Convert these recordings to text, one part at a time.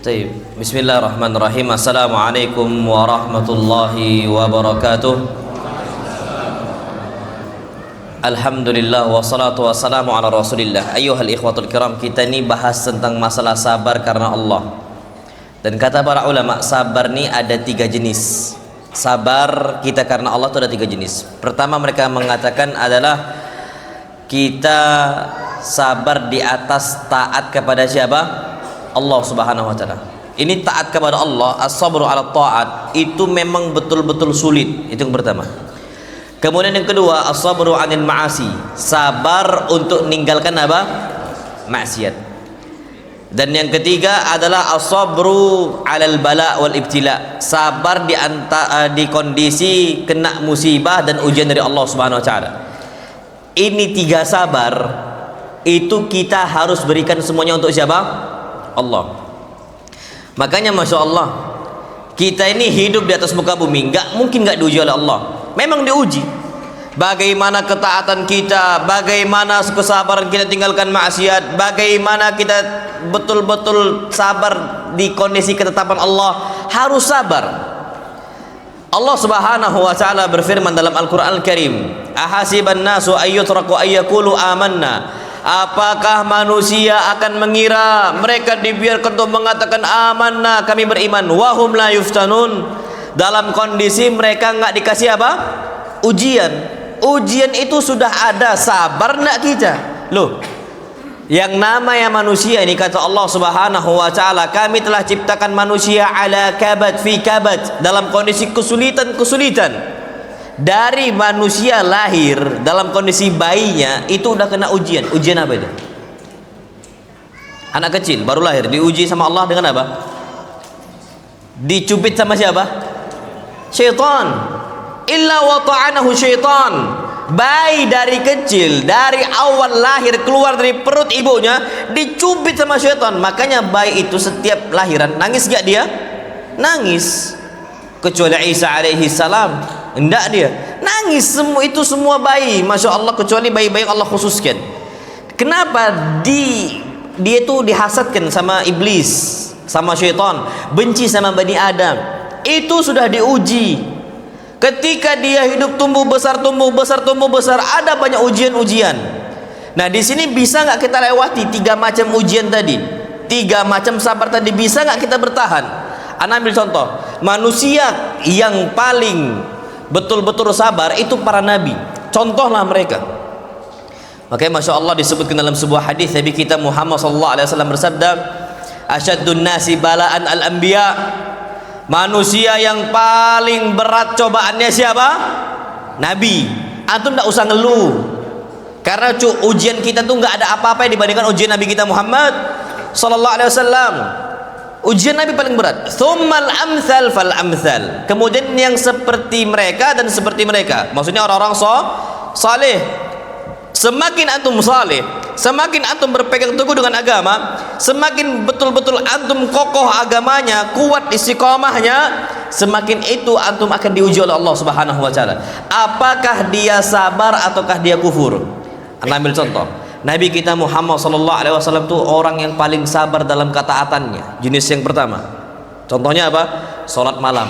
Baik. Bismillahirrahmanirrahim. Assalamualaikum warahmatullahi wabarakatuh. Alhamdulillah wassalatu wassalamu ala Rasulillah. Ayyuhal ikhwatul kiram, kita ini bahas tentang masalah sabar karena Allah. Dan kata para ulama, sabar ini ada 3 jenis. Sabar kita karena Allah itu ada 3 jenis. Pertama, mereka mengatakan adalah kita sabar di atas taat kepada siapa? Allah subhanahu wa ta'ala. Ini taat kepada Allah, as-sabru ala ta'at, itu memang betul-betul sulit. Itu yang pertama. Kemudian yang kedua, as-sabru anil ma'asi, sabar untuk meninggalkan apa? Maksiat. Dan yang ketiga adalah as-sabru alal bala wal ibtila, sabar di kondisi kena musibah dan ujian dari Allah subhanahu wa ta'ala. Ini 3 sabar itu kita harus berikan semuanya untuk siapa? Allah. Makanya Masya Allah, kita ini hidup di atas muka bumi, nggak mungkin nggak diuji oleh Allah. Memang diuji. Bagaimana ketaatan kita, bagaimana kesabaran kita tinggalkan maksiat, bagaimana kita betul-betul sabar di kondisi ketetapan Allah. Harus sabar. Allah subhanahu wa ta'ala berfirman dalam Al-Quran Al-Karim, ahasiban nasu ayyutraku ayyakulu amanna, apakah manusia akan mengira mereka dibiarkan untuk mengatakan amanna, kami beriman, wahum la yuftanun, dalam kondisi mereka nggak dikasih apa? Ujian. Ujian itu sudah ada, sabar nggak kita? Loh, yang namanya manusia ini kata Allah subhanahu wa ta'ala, kami telah ciptakan manusia ala kabat fi kabat, dalam kondisi kesulitan-kesulitan. Dari manusia lahir dalam kondisi bayinya itu udah kena ujian. Ujian apa itu? Anak kecil baru lahir diuji sama Allah dengan apa? Dicubit sama siapa? Syaitan. Illa wa ta'anahu syaitan. Bayi dari kecil, dari awal lahir keluar dari perut ibunya dicubit sama syaitan. Makanya bayi itu setiap lahiran nangis gak dia? Nangis. Kecuali Isa alaihi salam, enggak, dia nangis. Semua bayi, Masya Allah, kecuali bayi-bayi yang Allah khususkan. Kenapa? Dia itu dihasadkan sama iblis, sama syaitan, benci sama Bani Adam. Itu sudah diuji. Ketika dia hidup tumbuh besar, ada banyak ujian-ujian. Nah, di sini bisa nggak kita lewati 3 macam ujian tadi, 3 macam sabar tadi? Bisa nggak kita bertahan? Ana ambil contoh, manusia yang paling betul-betul sabar itu para nabi. Contohlah mereka. Makanya Masya Allah disebutkan dalam sebuah hadis Nabi kita Muhammad SAW bersabda, asyaddun nasi balaan al-anbiya, manusia yang paling berat cobaannya siapa? Nabi. Antum tidak usah ngeluh, karena ujian kita tuh nggak ada apa-apa dibandingkan ujian Nabi kita Muhammad SAW. Ujian Nabi paling berat. Tsummal amsal fal amsal. Kemudian yang seperti mereka dan seperti mereka. Maksudnya orang-orang saleh. Semakin antum saleh, semakin antum berpegang teguh dengan agama, semakin betul-betul antum kokoh agamanya, kuat istiqamahnya, semakin itu antum akan diuji oleh Allah Subhanahu wa taala. Apakah dia sabar ataukah dia kufur? Anda ambil contoh. Nabi kita Muhammad SAW itu orang yang paling sabar dalam ketaatannya. Jenis yang pertama, contohnya apa? Salat malam.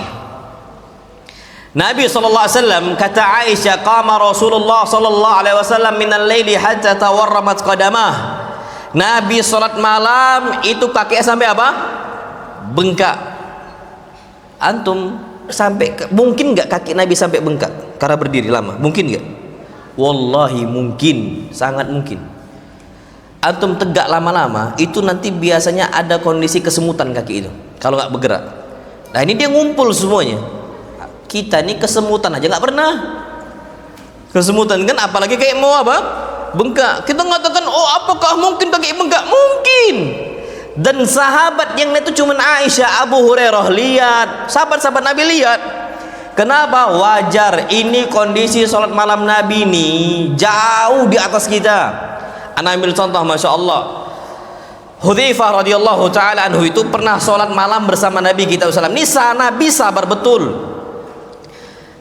Nabi SAW kata Aisyah, qama Rasulullah SAW minal laili hatta tawarramat qadamah. Nabi salat malam itu kakinya sampai apa? Bengkak. Antum sampai mungkin nggak kaki Nabi sampai bengkak karena berdiri lama? Mungkin nggak? Wallahi mungkin, sangat mungkin. Antum tegak lama-lama itu nanti biasanya ada kondisi kesemutan kaki itu kalau nggak bergerak. Nah, ini dia ngumpul semuanya. Kita ini kesemutan aja nggak pernah. Kesemutan kan, apalagi kayak mau apa? Bengkak. Kita mengatakan, oh apakah mungkin kaki bengkak? Mungkin. Dan sahabat yang itu cuma Aisyah, Abu Hurairah lihat, sahabat-sahabat Nabi lihat. Kenapa? Wajar, ini kondisi sholat malam Nabi ini jauh di atas kita. Ana ambil contoh, Masya Allah, Hudzaifah radhiyallahu ta'ala anhu itu pernah sholat malam bersama Nabi kita SAW. Nisa Nabi sabar betul.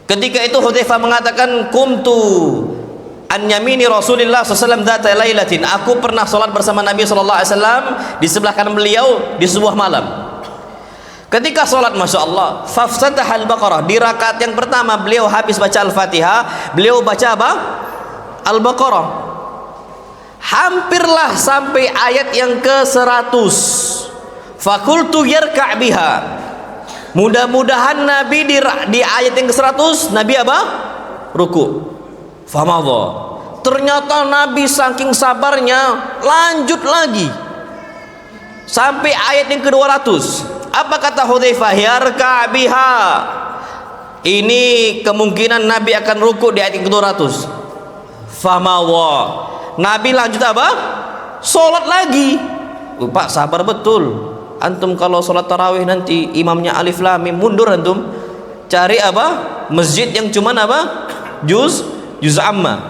Ketika itu Hudzaifah mengatakan, kumtu an yamini Rasulillah SAW dzata lailatin, aku pernah sholat bersama Nabi SAW di sebelah kanan beliau di sebuah malam. Ketika sholat, Masya Allah, faftataha al-Baqarah, di rakaat yang pertama beliau habis baca Al-Fatihah, beliau baca apa? Al-Baqarah. Hampirlah sampai ayat yang ke-100. Fakultu yarka' biha. Mudah-mudahan Nabi di ayat yang ke-100 Nabi apa? Ruku. Famadha. Ternyata Nabi saking sabarnya lanjut lagi sampai ayat yang ke-200. Apa kata Hudzaifah? Yarka' biha. Ini kemungkinan Nabi akan ruku di ayat yang ke-200. Famadha. Nabi lanjut apa? Sholat lagi. Pak, sabar betul. Antum kalau sholat tarawih nanti imamnya alif lam mim, mundur antum. Cari apa? Masjid yang cuman apa? Juz amma.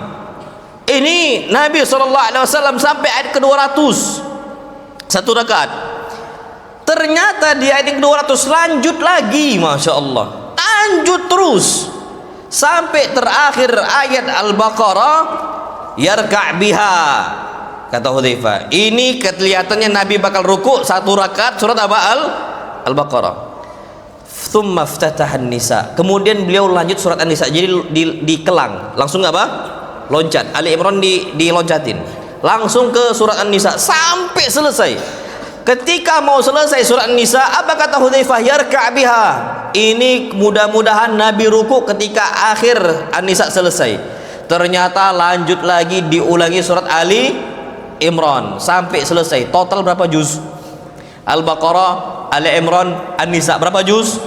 Ini Nabi SAW sampai ayat ke-200 satu rakaat. Ternyata di ayat yang ke-200 lanjut lagi, Masya Allah, lanjut terus sampai terakhir ayat Al-Baqarah, yarka' biha. Kata Hudzaifah, ini kelihatannya Nabi bakal ruku satu rakaat surat apa? Al-Baqarah. Tsumma iftataha an-nisa. Kemudian beliau lanjut surat An-Nisa. Jadi dikelang, langsung apa? Loncat. Ali Imran diloncatin. Langsung ke surat An-Nisa sampai selesai. Ketika mau selesai surat An-Nisa, apa kata Hudzaifah? Yarka' biha. Ini mudah-mudahan Nabi ruku ketika akhir An-Nisa selesai. Ternyata lanjut lagi, diulangi surat Ali Imran sampai selesai. Total berapa juz? Al-Baqarah, Ali Imran, An-Nisa berapa juz?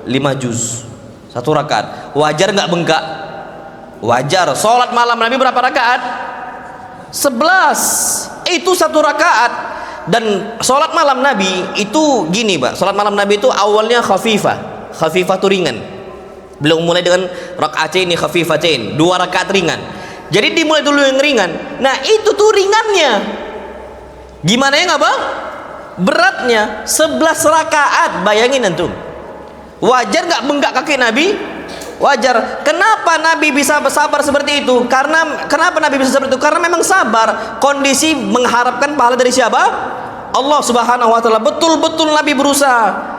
5 juz. Satu rakaat. Wajar nggak bengkak? Wajar. Sholat malam Nabi berapa rakaat? 11. Itu satu rakaat. Dan sholat malam Nabi itu gini, Pak. Sholat malam Nabi itu awalnya khafifah itu ringan. Belum mulai dengan rakaatain khafifatain, 2 rakaat ringan. Jadi dimulai dulu yang ringan. Nah, itu tuh ringannya. Gimana yang apa? Beratnya 11 rakaat. Bayangin antum. Wajar nggak bengkak kaki Nabi? Wajar. Kenapa Nabi bisa bersabar seperti itu? Kenapa Nabi bisa seperti itu? Karena memang sabar. Kondisi mengharapkan pahala dari siapa? Allah Subhanahu wa taala. Betul-betul Nabi berusaha.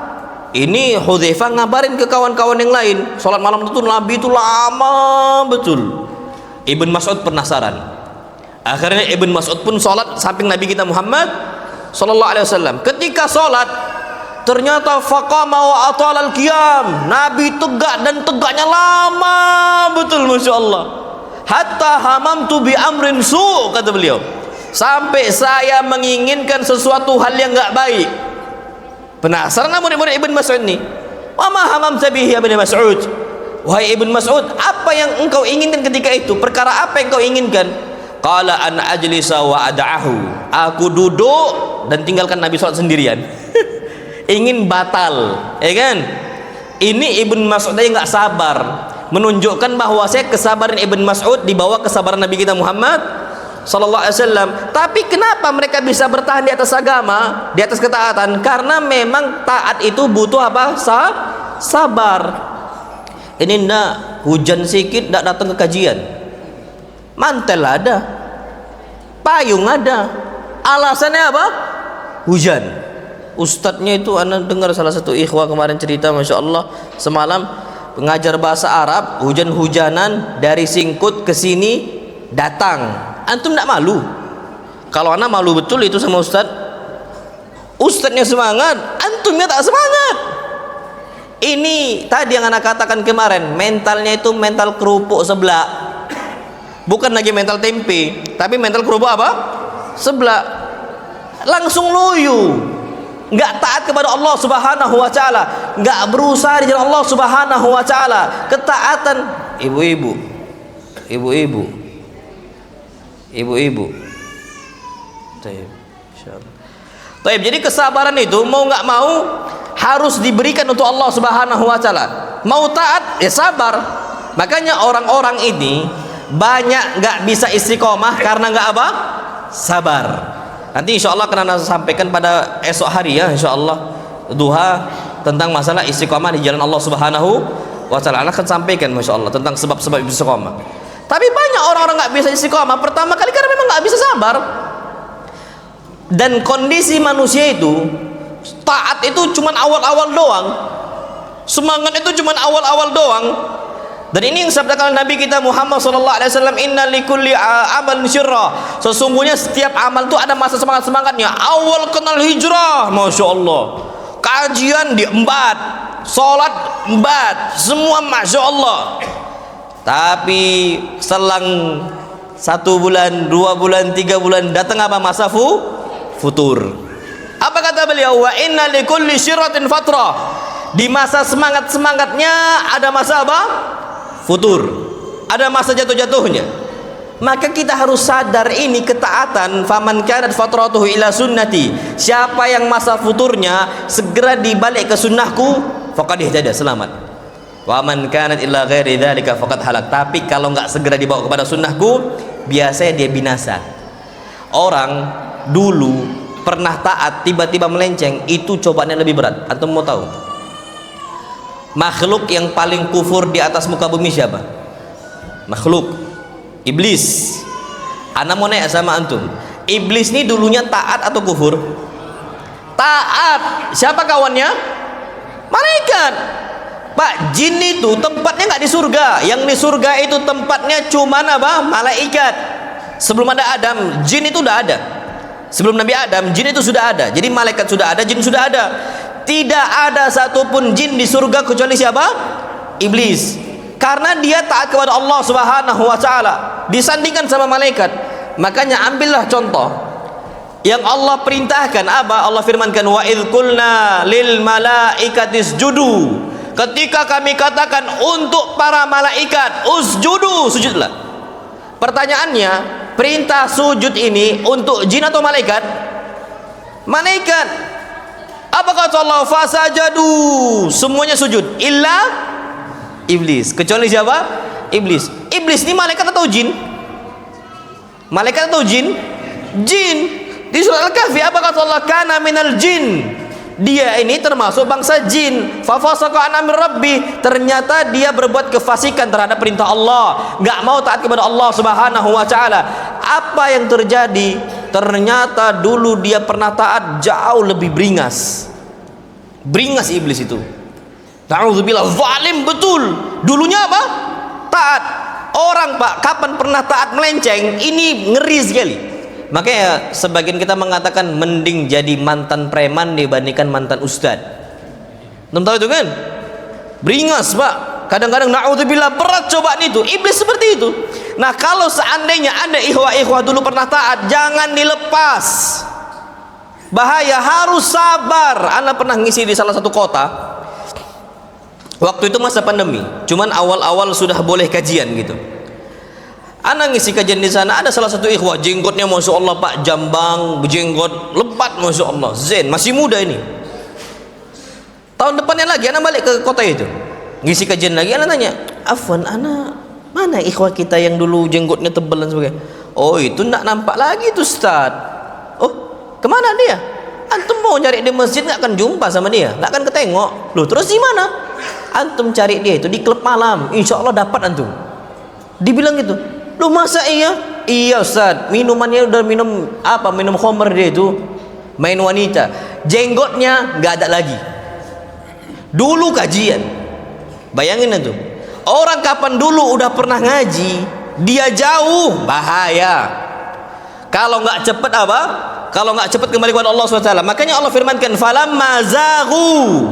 Ini Hudzaifah ngabarin ke kawan-kawan yang lain, sholat malam itu Nabi itu lama betul. Ibn Mas'ud penasaran. Akhirnya Ibn Mas'ud pun sholat samping Nabi kita Muhammad sallallahu alaihi wasallam. Ketika sholat, ternyata faqama wa atal al-qiyam. Nabi tegak dan tegaknya lama betul, Masya Allah. Hatta hamamtu bi amrin su', kata beliau, sampai saya menginginkan sesuatu hal yang enggak baik. Penasaran murid-murid Ibn Mas'ud ini. Wa ma hamamta bihi ya Ibn Mas'ud? Wahai Ibn Mas'ud, apa yang engkau inginkan ketika itu? Perkara apa yang engkau inginkan? Qala an ajlisa wa ad'ahu. Aku duduk dan tinggalkan Nabi sholat sendirian. Ingin batal, ya kan? Ini Ibn Mas'ud aja nggak sabar, menunjukkan bahwa saya kesabaran Ibn Mas'ud di bawah kesabaran Nabi kita Muhammad sallallahu alaihi wasallam. Tapi kenapa mereka bisa bertahan di atas agama, di atas ketaatan? Karena memang taat itu butuh apa? Sabar. Ini ndak hujan sedikit ndak datang ke kajian. Mantel ada, payung ada. Alasannya apa? Hujan. Ustadznya itu, anda dengar salah satu ikhwah kemarin cerita, Masya Allah, semalam pengajar bahasa Arab, hujan-hujanan dari Singkut ke sini datang. Antum tidak malu? Kalau anak malu betul itu sama ustadz. Ustadznya semangat, antumnya tak semangat. Ini tadi yang anak katakan kemarin, mentalnya itu mental kerupuk seblak. Bukan lagi mental tempe, tapi mental kerupuk apa? Seblak. Langsung loyo. Nggak taat kepada Allah Subhanahu wa taala, nggak berusaha di jalan Allah Subhanahu wa taala. Ketaatan ibu-ibu. Taib, insyaallah. Taib, jadi kesabaran itu mau nggak mau harus diberikan untuk Allah Subhanahu wa taala. Mau taat ya sabar. Makanya orang-orang ini banyak nggak bisa istiqomah karena nggak apa? Sabar. Nanti insya Allah akan saya sampaikan pada esok hari ya, insya Allah duha, tentang masalah istiqomah di jalan Allah Subhanahu wa taala. Akan sampaikan Masya Allah tentang sebab-sebab istiqomah. Tapi banyak orang-orang nggak bisa istiqomah pertama kali karena memang nggak bisa sabar. Dan kondisi manusia itu Taat itu cuman awal-awal doang, semangat itu cuman awal-awal doang. Dan ini yang sabdakan Nabi kita Muhammad sallallahu alaihi wasallam, inna likulli amalin syirra. Sesungguhnya setiap amal itu ada masa semangat-semangatnya. Awal kenal hijrah, Masya Allah, kajian diembat, sholat embat, semua Masya Allah. Tapi selang 1 bulan, 2 bulan, 3 bulan, datang apa? Masa futur. Apa kata beliau? Wa inna likulli syirratin fatra. Di masa semangat-semangatnya ada masa apa? Futur. Ada masa jatuh-jatuhnya. Maka kita harus sadar ini ketaatan. Faman kanat fatratuhu ila sunnati. Siapa yang masa futurnya segera dibalik ke sunnahku, faqad ihtada, selamat. Wa man kanat illa ghairi dzalika faqad halak. Tapi kalau enggak segera dibawa kepada sunnahku, biasanya dia binasa. Orang dulu pernah taat tiba-tiba melenceng, itu cobaannya lebih berat. Antum mau tahu? Makhluk yang paling kufur di atas muka bumi siapa? Makhluk iblis. Ana mau nanya sama antum, iblis ini dulunya taat atau kufur? Taat. Siapa kawannya? Malaikat. Pak, jin itu tempatnya nggak di surga. Yang di surga itu tempatnya cuma apa? Malaikat. Sebelum ada Adam, jin itu udah ada. Sebelum Nabi Adam, jin itu sudah ada. Jadi malaikat sudah ada, jin sudah ada. Tidak ada satupun jin di surga kecuali siapa? Iblis. Karena dia taat kepada Allah Subhanahu wa taala, disandingkan sama malaikat. Makanya ambillah contoh yang Allah perintahkan apa? Allah firmankan, wa idz qulna lil malaikati isjudu. Ketika kami katakan untuk para malaikat, usjudu, sujudlah. Pertanyaannya, perintah sujud ini untuk jin atau malaikat? Malaikat. Apa kata Allah? Fasajadu, semuanya sujud illa iblis. Kecuali siapa? Iblis. Iblis ini malaikat atau jin? Malaikat atau jin? Jin. Di surah Al-Kahfi apa kata Allah? Kana minal jin. Dia ini termasuk bangsa jin. Fafasaqa an amri rabbi. Ternyata dia berbuat kefasikan terhadap perintah Allah, nggak mau taat kepada Allah Subhanahu wa taala. Apa yang terjadi? Ternyata dulu dia pernah taat jauh lebih beringas. Beringas iblis itu. Na'udzubillah, zalim betul. Dulunya apa? Taat. Orang Pak, kapan pernah taat melenceng? Ini ngeri sekali. Makanya sebagian kita mengatakan mending jadi mantan preman dibandingkan mantan ustad. Belum tahu itu kan? Beringas Pak. Kadang-kadang na'udzubillah berat cobaan itu. Iblis seperti itu. Nah, kalau seandainya ada ikhwah-ikhwah dulu pernah taat, jangan dilepas. Bahaya, harus sabar. Ana pernah ngisi di salah satu kota. Waktu itu masa pandemi. Cuman awal-awal sudah boleh kajian gitu. Ana ngisi kajian di sana, ada salah satu ikhwah, jenggotnya Masya Allah Pak, jambang, berjenggot, lebat Masya Allah, zen, masih muda ini. Tahun depannya lagi Ana balik ke kota itu, ngisi kajian lagi. Ana tanya, Afwan, Ana mana ikhwah kita yang dulu jenggotnya tebal dan sebagainya? Oh, itu nak nampak lagi tuh Ustaz. Oh, kemana dia? Antum mau cari di masjid nggak akan jumpa sama dia, nggak akan ketengok. Loh, terus di mana? Antum cari dia itu di klub malam, insya Allah dapat antum. Dibilang gitu. Loh, masa iya? Iya Ustaz, minumannya udah minum apa? Minum khamr dia itu, main wanita. Jenggotnya nggak ada lagi. Dulu kajian, bayangin antum. Orang kapan dulu udah pernah ngaji, dia jauh, bahaya. Kalau nggak cepet apa? Kalau nggak cepet kembali kepada Allah SWT. Makanya Allah firmankan, falamma zaghu.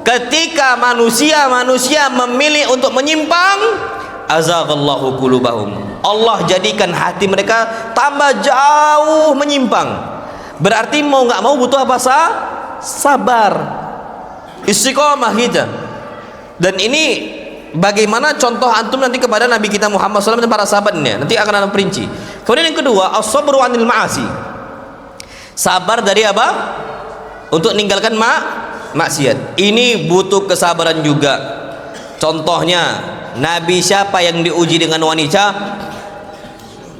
Ketika manusia memilih untuk menyimpang, azaghallahu qulubahum. Allah jadikan hati mereka tambah jauh menyimpang. Berarti mau nggak mau butuh apa? Sabar, istiqomah kita. Dan ini bagaimana contoh antum nanti kepada Nabi kita Muhammad SAW dan para sahabatnya, nanti akan ada perinci. Kemudian yang kedua, as-sabru 'anil ma'asi. Sabar dari apa? Untuk meninggalkan maksiat. Ini butuh kesabaran juga. Contohnya, Nabi siapa yang diuji dengan wanita?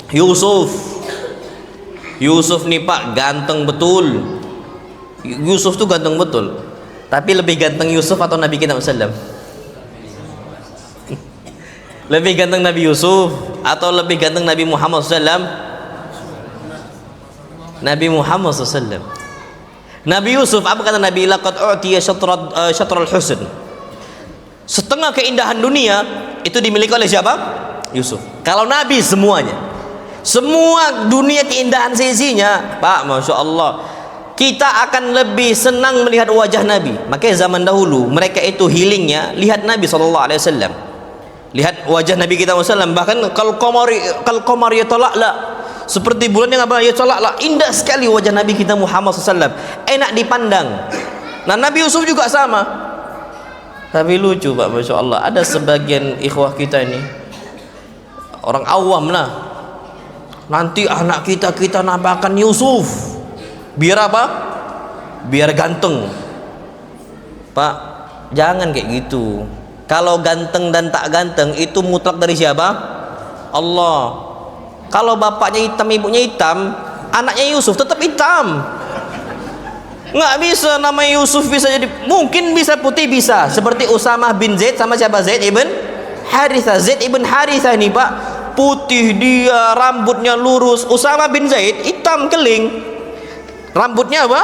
Yusuf. Yusuf nih Pak, ganteng betul. Yusuf tuh ganteng betul. Tapi lebih ganteng Yusuf atau Nabi kita Muhammad? Lebih ganteng Nabi Yusuf atau lebih ganteng Nabi Muhammad SAW? Nabi Muhammad SAW. Nabi Yusuf, apa kata Nabi? Laqad u'tiya syatral husn. Setengah keindahan dunia itu dimiliki oleh siapa? Yusuf. Kalau Nabi semuanya, semua dunia keindahan seisinya, Pak, Masya Allah, kita akan lebih senang melihat wajah Nabi. Makanya zaman dahulu mereka itu healingnya lihat Nabi SAW, lihat wajah Nabi kita SAW. Bahkan kal qamari yatala'la, seperti bulan yang apa? Yatala'la, indah sekali wajah Nabi kita Muhammad SAW, enak dipandang. Nah, Nabi Yusuf juga sama. Tapi lucu, Pak, Masya Allah, ada sebagian ikhwah kita ini orang awam lah, nanti anak kita namakan Yusuf biar apa? Biar ganteng. Pak, jangan kayak gitu. Kalau ganteng dan tak ganteng itu mutlak dari siapa? Allah. Kalau bapaknya hitam, ibunya hitam, anaknya Yusuf tetap hitam. Nggak bisa namanya Yusuf, bisa jadi, mungkin bisa putih, bisa seperti Usamah bin Zaid sama siapa? Zaid ibn Harithah. Zaid ibn Harithah ini, Pak, putih dia, rambutnya lurus. Usamah bin Zaid hitam keling, rambutnya apa?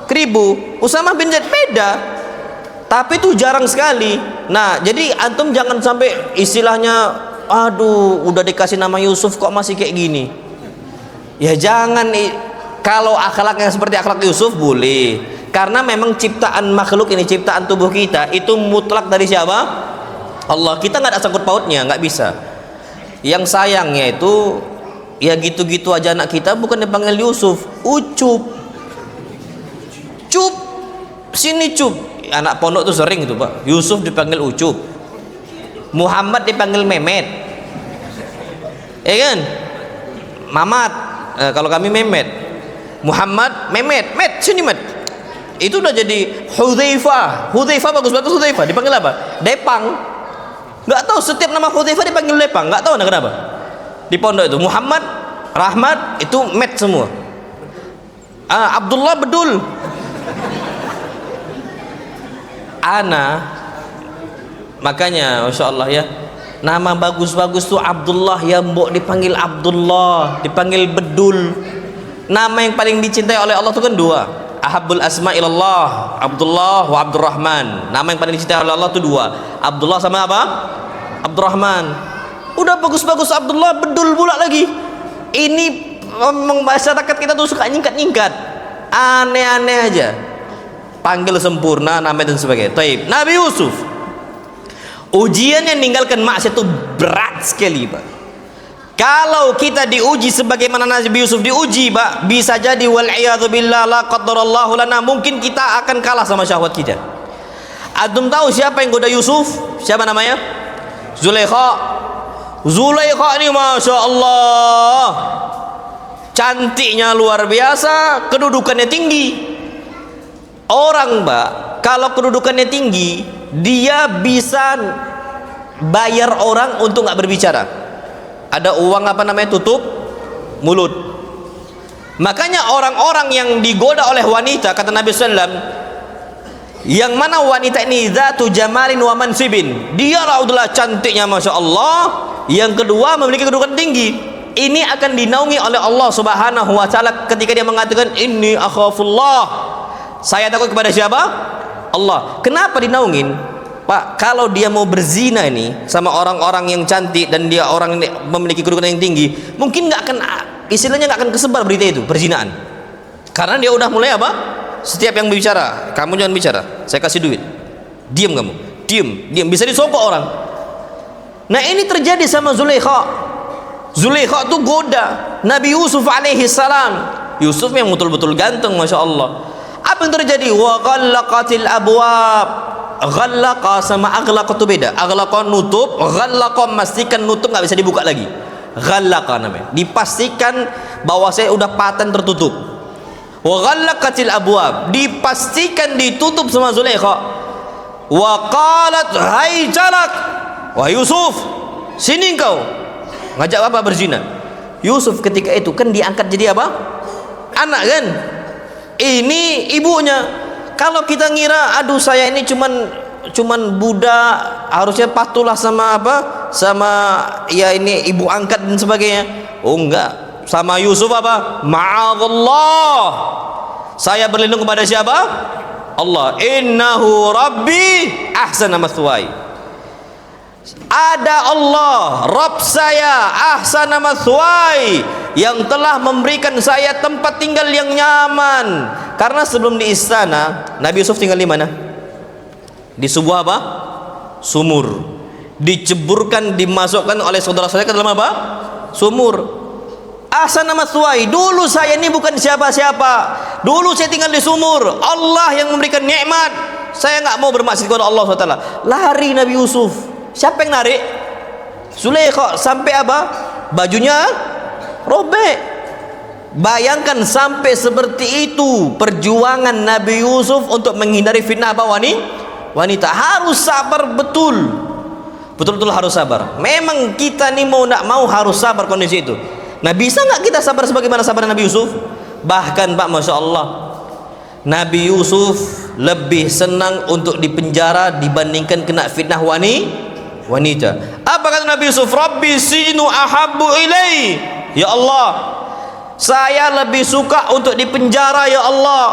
Keribu. Usamah bin Zaid beda, tapi itu jarang sekali. Nah, jadi antum jangan sampai istilahnya, aduh, udah dikasih nama Yusuf kok masih kayak gini. Ya jangan. Kalau akhlaknya seperti akhlak Yusuf boleh, karena memang ciptaan makhluk ini, ciptaan tubuh kita itu mutlak dari siapa? Allah. Kita nggak ada sangkut pautnya, nggak bisa. Yang sayangnya itu ya gitu-gitu aja anak kita bukan dipanggil Yusuf, Ucup, Cup, sini Cup. Anak pondok tuh sering itu, Pak, Yusuf dipanggil Ucup, Muhammad dipanggil Mehmet, ya kan? Mamat, kalau kami Mehmet. Muhammad, Mehmet, Met, sini Met. Itu udah jadi Hudzaifah. Hudzaifah bagus-bagus, Hudzaifah dipanggil apa? Depang. Nggak tahu, setiap nama Hudzaifah dipanggil Depang, nggak tahu kenapa. Di pondok itu Muhammad, Rahmat itu Met semua. Abdullah Bedul. Makanya Masya Allah ya, nama bagus-bagus tuh Abdullah, ya mbok dipanggil Abdullah, dipanggil Bedul. Nama yang paling dicintai oleh Allah itu kan dua, ahabbul asma ilallah, Abdullah wa Abdurrahman. Nama yang paling dicintai oleh Allah itu dua, Abdullah sama apa? Abdurrahman. Udah bagus-bagus Abdullah, Bedul pula lagi. Ini masyarakat kita tuh suka nyingkat-nyingkat, aneh-aneh aja, panggil sempurna namanya dan sebagainya. Taib. Nabi Yusuf, ujiannya meninggalkan maksiat itu berat sekali, Pak. Kalau kita diuji sebagaimana Nabi Yusuf diuji, Pak, bisa jadi wal'iyadzubillah la qaddarallahu lana, mungkin kita akan kalah sama syahwat kita. Antum tahu siapa yang goda Yusuf? Siapa namanya? Zulaikha. Zulaikha ini Masya Allah, cantiknya luar biasa, kedudukannya tinggi. Orang, Pak, kalau kedudukannya tinggi, dia bisa bayar orang untuk nggak berbicara. Ada uang apa namanya, tutup mulut. Makanya orang-orang yang digoda oleh wanita, kata Nabi SAW, yang mana wanita ini zatu jamalin wa mansibin, dia adalah cantiknya Masya Allah, yang kedua memiliki kedudukan tinggi. Ini akan dinaungi oleh Allah Subhanahu wa Ta'ala ketika dia mengatakan inni akhafullah, saya takut kepada siapa? Allah. Kenapa dinaungin, Pak? Kalau dia mau berzina ini sama orang-orang yang cantik dan dia orang yang memiliki kedudukan yang tinggi, mungkin nggak akan, istilahnya nggak akan kesebar berita itu perzinaan, karena dia udah mulai apa? Setiap yang bicara, kamu jangan bicara, saya kasih duit, diam kamu, diam, bisa disogok orang. Nah, ini terjadi sama Zulaikha. Zulaikha tuh goda Nabi Yusuf alaihi salam. Yusuf yang betul-betul ganteng, Masya Allah. Apa yang terjadi? Wa ghallaqatil abwab. Ghallaqa sama aghlaqa itu beda. Aghlaqa nutup, ghallaqa memastikan nutup, nggak bisa dibuka lagi. Ghallaqa namanya, dipastikan bahwa saya udah paten tertutup. Wa ghallaqatil abwab, dipastikan ditutup sama Zulaikha. Wa qalat hai jalak, wah Yusuf, sini engkau, ngajak apa berzina. Yusuf ketika itu kan diangkat jadi apa? Anak kan? Ini ibunya. Kalau kita ngira, aduh saya ini cuman budak, harusnya patuhlah sama apa? Sama ya ini ibu angkat dan sebagainya. Oh enggak, sama Yusuf apa? Ma'adallah. Saya berlindung kepada siapa? Allah. Innahu rabbi ahsana mathwaya. Ada Allah, Rabb saya, ahsana mathwaya, yang telah memberikan saya tempat tinggal yang nyaman. Karena sebelum di istana, Nabi Yusuf tinggal di mana? Di sebuah apa? Sumur. Diceburkan, dimasukkan oleh saudara-saudara ke dalam apa? Sumur. Ahsana mathwaya. Dulu saya ini bukan siapa-siapa. Dulu saya tinggal di sumur. Allah yang memberikan nikmat. Saya nggak mau bermaksiat kepada Allah SWT. Lari Nabi Yusuf. Siapa yang narik? Zulaikha. Sampai apa? Bajunya robek. Bayangkan sampai seperti itu perjuangan Nabi Yusuf untuk menghindari fitnah apa wanita. Harus sabar betul. Betul-betul harus sabar. Memang kita nih mau nak mau harus sabar kondisi itu. Nah, bisa nggak kita sabar sebagaimana sabar Nabi Yusuf? Bahkan Pak, Masya Allah, Nabi Yusuf lebih senang untuk dipenjara dibandingkan kena fitnah wanita. Apa kata Nabi Yusuf? Rabbi sijnu ahabbu ilai. Ya Allah, saya lebih suka untuk dipenjara ya Allah,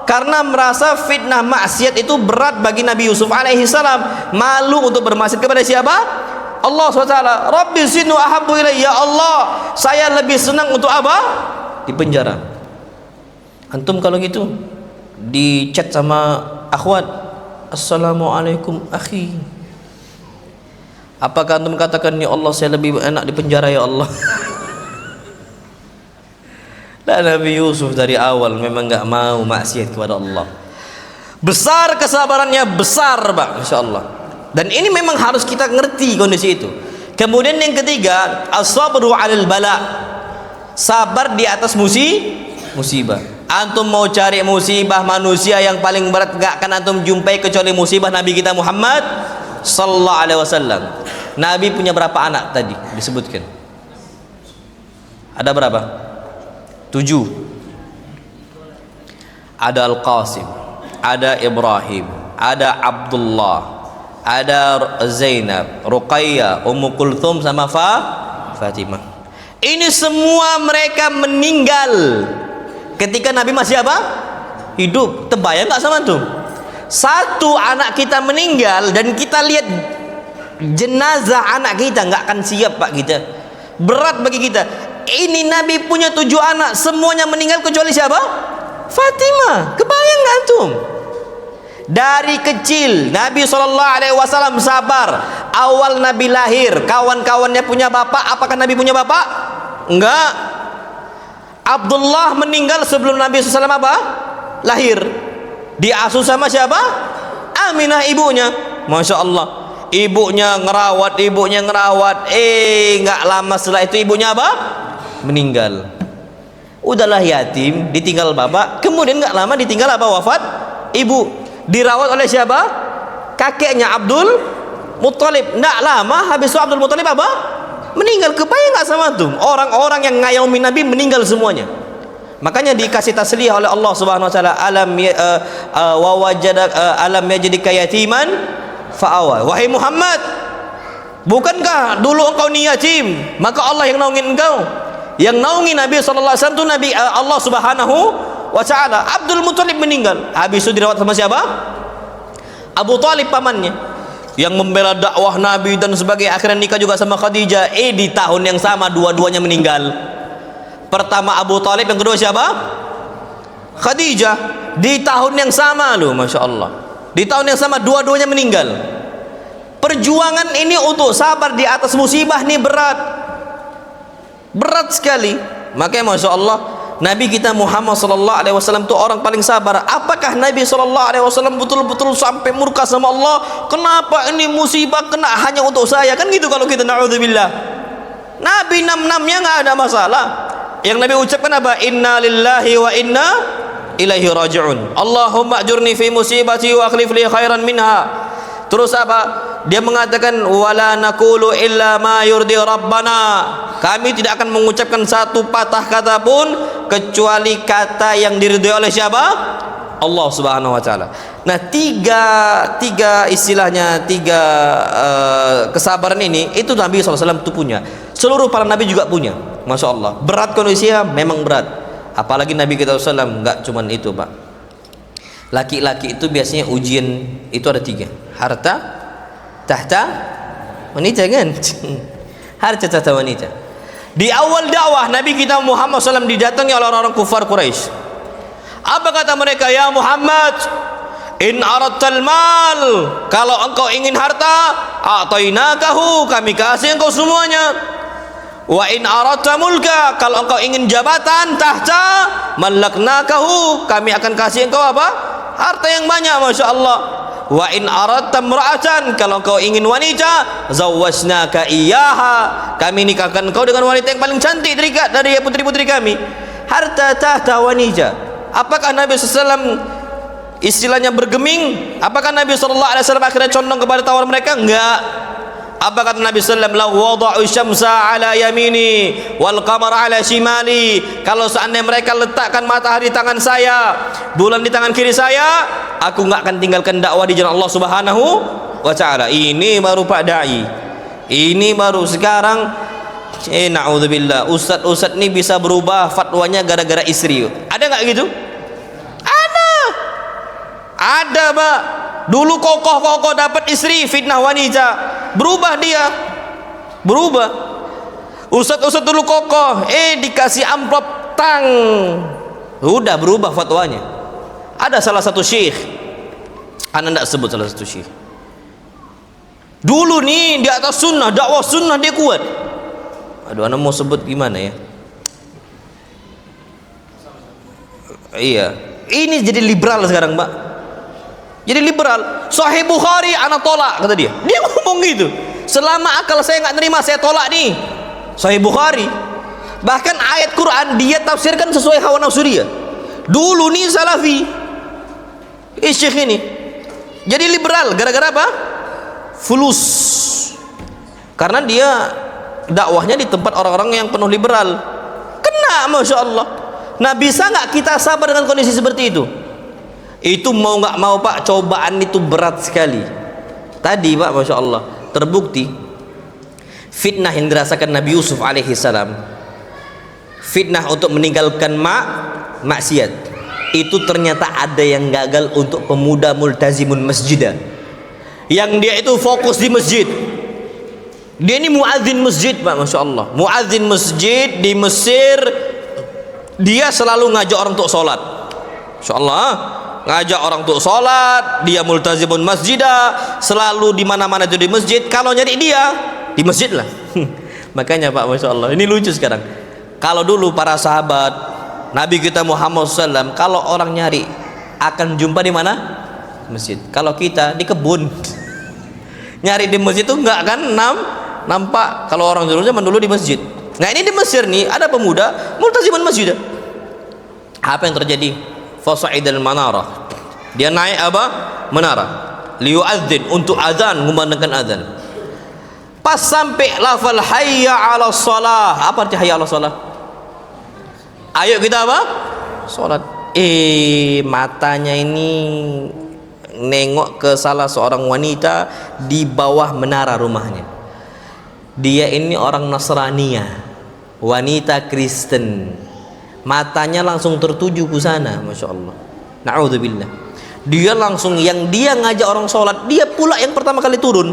karena merasa fitnah maksiat itu berat bagi Nabi Yusuf alaihi salam. Malu untuk bermaksiat kepada siapa? Allah SWT. Rabbi sijnu ahabbu ilai. Ya Allah, saya lebih senang untuk apa? Dipenjara. Antum kalau gitu di chat sama akhwat, assalamualaikum akhi, apakah antum katakan ya Allah saya lebih enak di penjara ya Allah? Nah, Nabi Yusuf dari awal memang nggak mau maksiat kepada Allah. Besar kesabarannya, besar Pak, Masya Allah. Dan ini memang harus kita ngerti kondisi itu. Kemudian yang ketiga, as-sabru 'alal bala. Sabar di atas musibah. Antum mau cari musibah manusia yang paling berat gak akan antum jumpai kecuali musibah Nabi kita Muhammad sallallahu alaihi wasallam. Nabi punya berapa anak tadi disebutkan? Ada berapa? 7. Ada Al-Qasim, ada Ibrahim, ada Abdullah, ada Zainab, Ruqayyah, Ummu Kulthum sama Fatimah. Ini semua mereka meninggal ketika Nabi masih apa? Hidup. Terbayang nggak sama tuh? Satu anak kita meninggal dan kita lihat jenazah anak kita, nggak akan siap Pak kita. Berat bagi kita. Ini Nabi punya 7 anak, semuanya meninggal kecuali siapa? Fatimah. Kebayang nggak antum? Dari kecil Nabi SAW sabar. Awal Nabi lahir, kawan-kawannya punya bapak. Apakah Nabi punya bapak? Enggak. Abdullah meninggal sebelum Nabi SAW apa? Lahir. Diasuh sama siapa? Aminah ibunya. Masya Allah. Ibunya ngerawat. Nggak lama setelah itu ibunya apa? Meninggal. Udahlah yatim, ditinggal bapak. Kemudian nggak lama ditinggal apa? Wafat ibu. Dirawat oleh siapa? Kakeknya Abdul Muttalib. Nggak lama habis itu Abdul Muttalib apa? Meninggal. Kebayang nggak sama tuh? Orang-orang yang ngayomi Nabi meninggal semuanya. Makanya dikasih tasliyah oleh Allah Subhanahu wa taala, alam yajidika yatiman fa'awa. Wahai Muhammad, bukankah dulu engkau ni yatim, maka Allah yang naungin engkau? Yang naungi Nabi sallallahu alaihi wasallam itu Nabi Allah Subhanahu wa taala. Abdul Muttalib meninggal. Habis itu dirawat sama siapa? Abu Talib pamannya, yang membela dakwah Nabi dan sebagainya. Akhirnya nikah juga sama Khadijah. Di tahun yang sama dua-duanya meninggal. Pertama Abu Talib, yang kedua siapa? Khadijah. Di tahun yang sama loh, Masya Allah. Di tahun yang sama dua-duanya meninggal. Perjuangan ini untuk sabar di atas musibah ini berat sekali. Makanya Masya Allah, Nabi kita Muhammad SAW itu orang paling sabar. Apakah Nabi SAW betul-betul sampai murka sama Allah? Kenapa ini musibah kena hanya untuk saya? Kan gitu kalau kita, na'udzubillah. Nabi 6-6-nya nggak ada masalah. Yang Nabi ucapkan apa? Inna lillahi wa inna ilaihi raji'un. Allahumma ajurni fi musibati wa akhlif li khairan minha. Terus apa? Dia mengatakan wala naqulu illa ma yurdi rabbana. Kami tidak akan mengucapkan satu patah kata pun kecuali kata yang diridhoi oleh siapa? Allah Subhanahu wa taala. Nah, tiga istilahnya, kesabaran ini itu Nabi SAW itu punya. Seluruh para nabi juga punya. Masya Allah. Berat kondisinya memang berat. Apalagi Nabi kita SAW, nggak cuman itu Pak. Laki-laki itu biasanya ujian itu ada 3. Harta, tahta, wanita kan? Harta, tahta, wanita. Di awal dakwah Nabi kita Muhammad SAW didatangi oleh orang-orang kufar Quraisy. Apa kata mereka? Ya Muhammad, in aradtal mal, kalau engkau ingin harta, a'tainakahu, kami kasih engkau semuanya. Wa in aradta mulka, kalau engkau ingin jabatan, tahta, mallaknakahu, kami akan kasih engkau apa? Harta yang banyak, Masya Allah. Wa in aradta imra'atan, kalau engkau ingin wanita, zawwajnaka iyyaha, kami nikahkan engkau dengan wanita yang paling cantik dari putri-putri kami. Harta, tahta, wanita. Apakah Nabi SAW istilahnya bergeming? Apakah Nabi SAW akhirnya condong kepada tawar mereka? Enggak. Apa kata Nabi SAW? La wada'u syamsa ala yamini wal qamara ala shimali. Kalau seandainya mereka letakkan matahari di tangan saya, bulan di tangan kiri saya, aku nggak akan tinggalkan dakwah di jalan Allah Subhanahu wa ta'ala. Ini baru Pak Dai. Ini baru sekarang na'udzubillah, ustadz ini bisa berubah fatwanya gara-gara istri. Ada nggak gitu? Ada Pak. Dulu kokoh dapat istri, fitnah wanita, berubah dia, berubah. Ustadz dulu kokoh, dikasih amplop tang, udah berubah fatwanya. Ada salah satu syekh, anda tidak sebut salah satu syekh, dulu nih di atas sunnah, dakwah sunnah dia kuat. Aduh, anda mau sebut gimana ya? Iya, ini jadi liberal sekarang Pak. Jadi liberal. Sahih Bukhari anak tolak, kata dia. Dia ngomong gitu. Selama akal saya nggak nerima, saya tolak nih Sahih Bukhari. Bahkan ayat Quran dia tafsirkan sesuai hawa nafsu dia. Dulu nih Salafi, Syekh ini jadi liberal gara-gara apa? Fulus. Karena dia dakwahnya di tempat orang-orang yang penuh liberal. Kena, Masya Allah. Nah, bisa nggak kita sabar dengan kondisi seperti itu? Itu mau nggak mau Pak, cobaan itu berat sekali. Tadi Pak, Masya Allah, terbukti fitnah yang dirasakan Nabi Yusuf alaihi salam, fitnah untuk meninggalkan maksiat, itu ternyata ada yang gagal untuk pemuda multazimun masjidah, yang dia itu fokus di masjid. Dia ini muadzin masjid Pak, Masya Allah, muadzin masjid di Mesir. Dia selalu ngajak orang untuk sholat, Masya Allah, ngajak orang untuk sholat. Dia multazimun masjidah, selalu di mana-mana itu di masjid. Kalau nyari dia di masjid lah. Makanya Pak, Masya Allah, ini lucu sekarang. Kalau dulu para sahabat Nabi kita Muhammad SAW, kalau orang nyari akan jumpa di mana? Masjid. Kalau kita di kebun, nyari di masjid itu enggak kan nampak. Kalau orang dulu zaman dulu di masjid. Nah, ini di Mesir nih ada pemuda multazimun masjidah. Apa yang terjadi? Fasa'idal manarah, dia naik apa? Menara, liyu'adzin, untuk azan, mengumandangkan azan. Pas sampai lafal hayya 'ala shalah. Apa arti hayya 'ala shalah? Ayo kita apa? Salat. Matanya ini nengok ke salah seorang wanita di bawah menara rumahnya. Dia ini orang Nasraniyah, wanita Kristen. Matanya langsung tertuju ke sana, Masya Allah. Na'udzubillah. Dia langsung, yang dia ngajak orang sholat, dia pula yang pertama kali turun.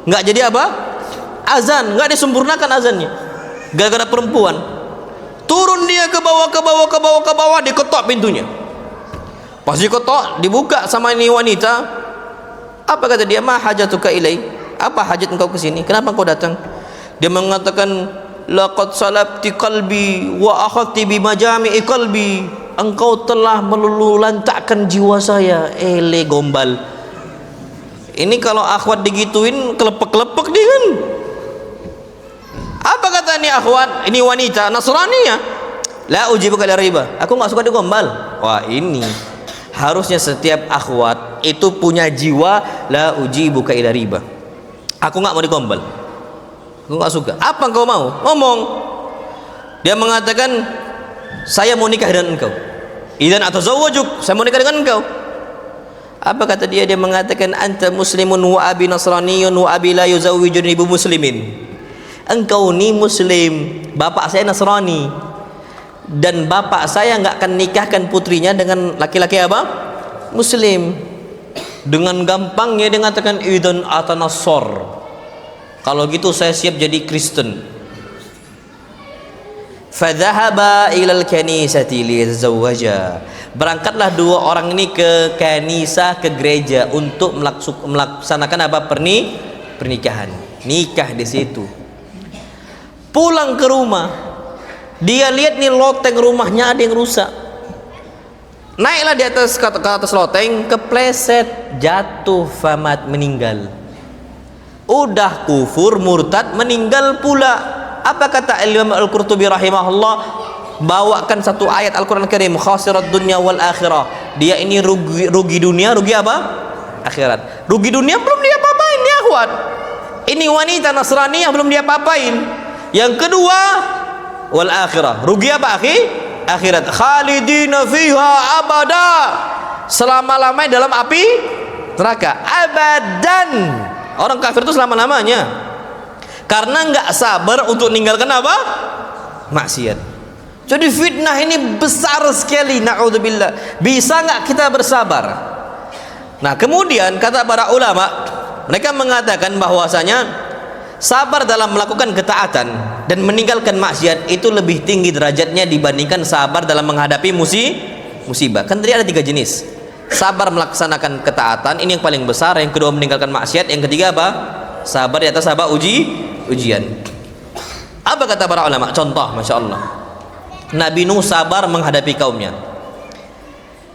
Nggak jadi apa? Azan, nggak disempurnakan azannya. Gara-gara perempuan. Turun dia ke bawah, diketok pintunya. Pas diketok, dibuka sama ini wanita. Apa kata dia? Ma hajatuka ilai? Apa hajat engkau ke sini? Kenapa engkau datang? Dia mengatakan, laqad salabti qalbi wa akhadti bi majami'i qalbi. Engkau telah melululantakkan jiwa saya. Gombal. Ini kalau akhwat digituin kelepek-kelepek dia kan. Apa kata ini akhwat? Ini wanita Nasraniyah. La ujibuka ila riba. Aku enggak suka digombal. Wah, ini harusnya setiap akhwat itu punya jiwa la ujibuka ila riba. Aku enggak mau digombal. Aku nggak suka. Apa engkau mau? Ngomong. Dia mengatakan, saya mau nikah dengan engkau. Idzan atazawwajuk, saya mau nikah dengan engkau. Apa kata dia? Dia mengatakan, anta muslimun wa abi nasraniyun wa abi la yuzawwijuni ibu muslimin. Engkau ni muslim, bapak saya Nasrani. dan bapak saya nggak akan nikahkan putrinya dengan laki-laki apa? Muslim. Dengan gampangnya dia mengatakan idzan atanassar. Kalau gitu saya siap jadi Kristen. Fadhahaba ilal kanisati liyatazawwaja. Berangkatlah dua orang ini ke kanisa, ke gereja untuk melaksanakan apa? Pernikahan. Nikah di situ. Pulang ke rumah, dia lihat nih loteng rumahnya ada yang rusak. Naiklah di atas ke atas loteng, kepleset, jatuh, famat, meninggal. Udah kufur, murtad, meninggal pula. Apa kata Imam Al-Qurtubi rahimahullah? Bawakan satu ayat Al-Quran Karim, khasirat dunya wal akhirah. Dia ini rugi dunia, rugi apa? Akhirat. Rugi dunia belum dia apa-apain ya akhwat. Ini wanita Nasrani yang belum dia apa-apain. Yang kedua, wal akhirah. Rugi apa akhi? Akhirat. Khalidina fiha abada. Selama-lamanya dalam api neraka. Abadan. Orang kafir itu selama-lamanya. Karena nggak sabar untuk meninggalkan apa? Maksiat. Jadi fitnah ini besar sekali, na'udzubillah. Bisa nggak kita bersabar? Nah, kemudian kata para ulama, mereka mengatakan bahwasanya sabar dalam melakukan ketaatan dan meninggalkan maksiat itu lebih tinggi derajatnya dibandingkan sabar dalam menghadapi musibah. Kan tadi ada 3 jenis. Sabar melaksanakan ketaatan, ini yang paling besar. Yang kedua meninggalkan maksiat. Yang ketiga apa? Sabar di atas apa? Ujian. Apa kata para ulama? Contoh, masya Allah. Nabi Nuh sabar menghadapi kaumnya.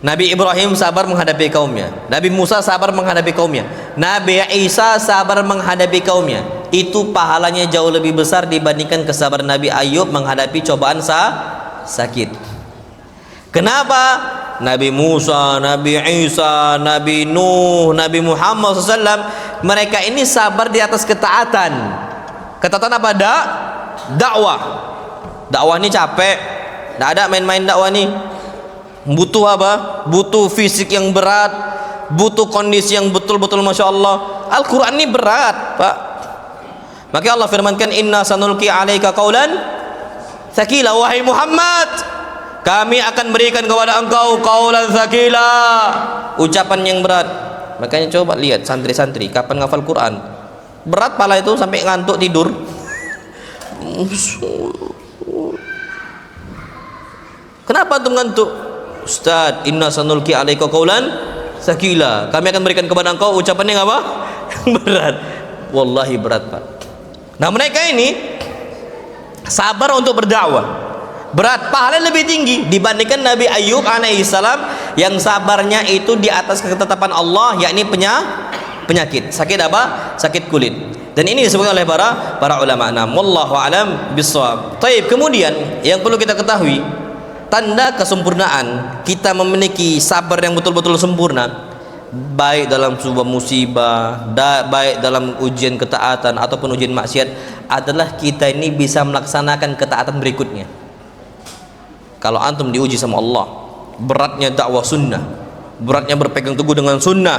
Nabi Ibrahim sabar menghadapi kaumnya. Nabi Musa sabar menghadapi kaumnya. Nabi Isa sabar menghadapi kaumnya. Itu pahalanya jauh lebih besar dibandingkan kesabaran Nabi Ayub menghadapi cobaan sakit. Kenapa? Nabi Musa, Nabi Isa, Nabi Nuh, Nabi Muhammad SAW, mereka ini sabar di atas ketaatan. Ketaatan apa? Dakwah. Dakwah ini capek. Tidak ada main-main dakwah nih. Butuh apa? Butuh fisik yang berat, butuh kondisi yang betul-betul masya Allah. Al-Quran ini berat, Pak. Maka Allah firmankan, inna sanulqi alaika qaulan tsaqila, wahai Muhammad, kami akan berikan kepada engkau qaulan tsaqila, ucapan yang berat. Makanya coba lihat santri-santri kapan ngafal Quran. Berat pala itu sampai ngantuk tidur. Kenapa tuh ngantuk? Ustaz, inna sanulqi alaika qaulan tsaqila, kami akan berikan kepada engkau ucapan yang apa? Berat. Wallahi berat, Pak. Nah, mereka ini sabar untuk berdakwah. Berat, pahala lebih tinggi dibandingkan Nabi Ayub alaihissalam yang sabarnya itu di atas ketetapan Allah, yakni penyakit. Sakit apa? Sakit kulit. Dan ini disebutkan oleh para ulama. Wallahu alam bissawab. Taib. Kemudian yang perlu kita ketahui, tanda kesempurnaan kita memiliki sabar yang betul-betul sempurna, baik dalam sebuah musibah, baik dalam ujian ketaatan ataupun ujian maksiat, adalah kita ini bisa melaksanakan ketaatan berikutnya. Kalau antum diuji sama Allah, beratnya dakwah sunnah, beratnya berpegang teguh dengan sunnah,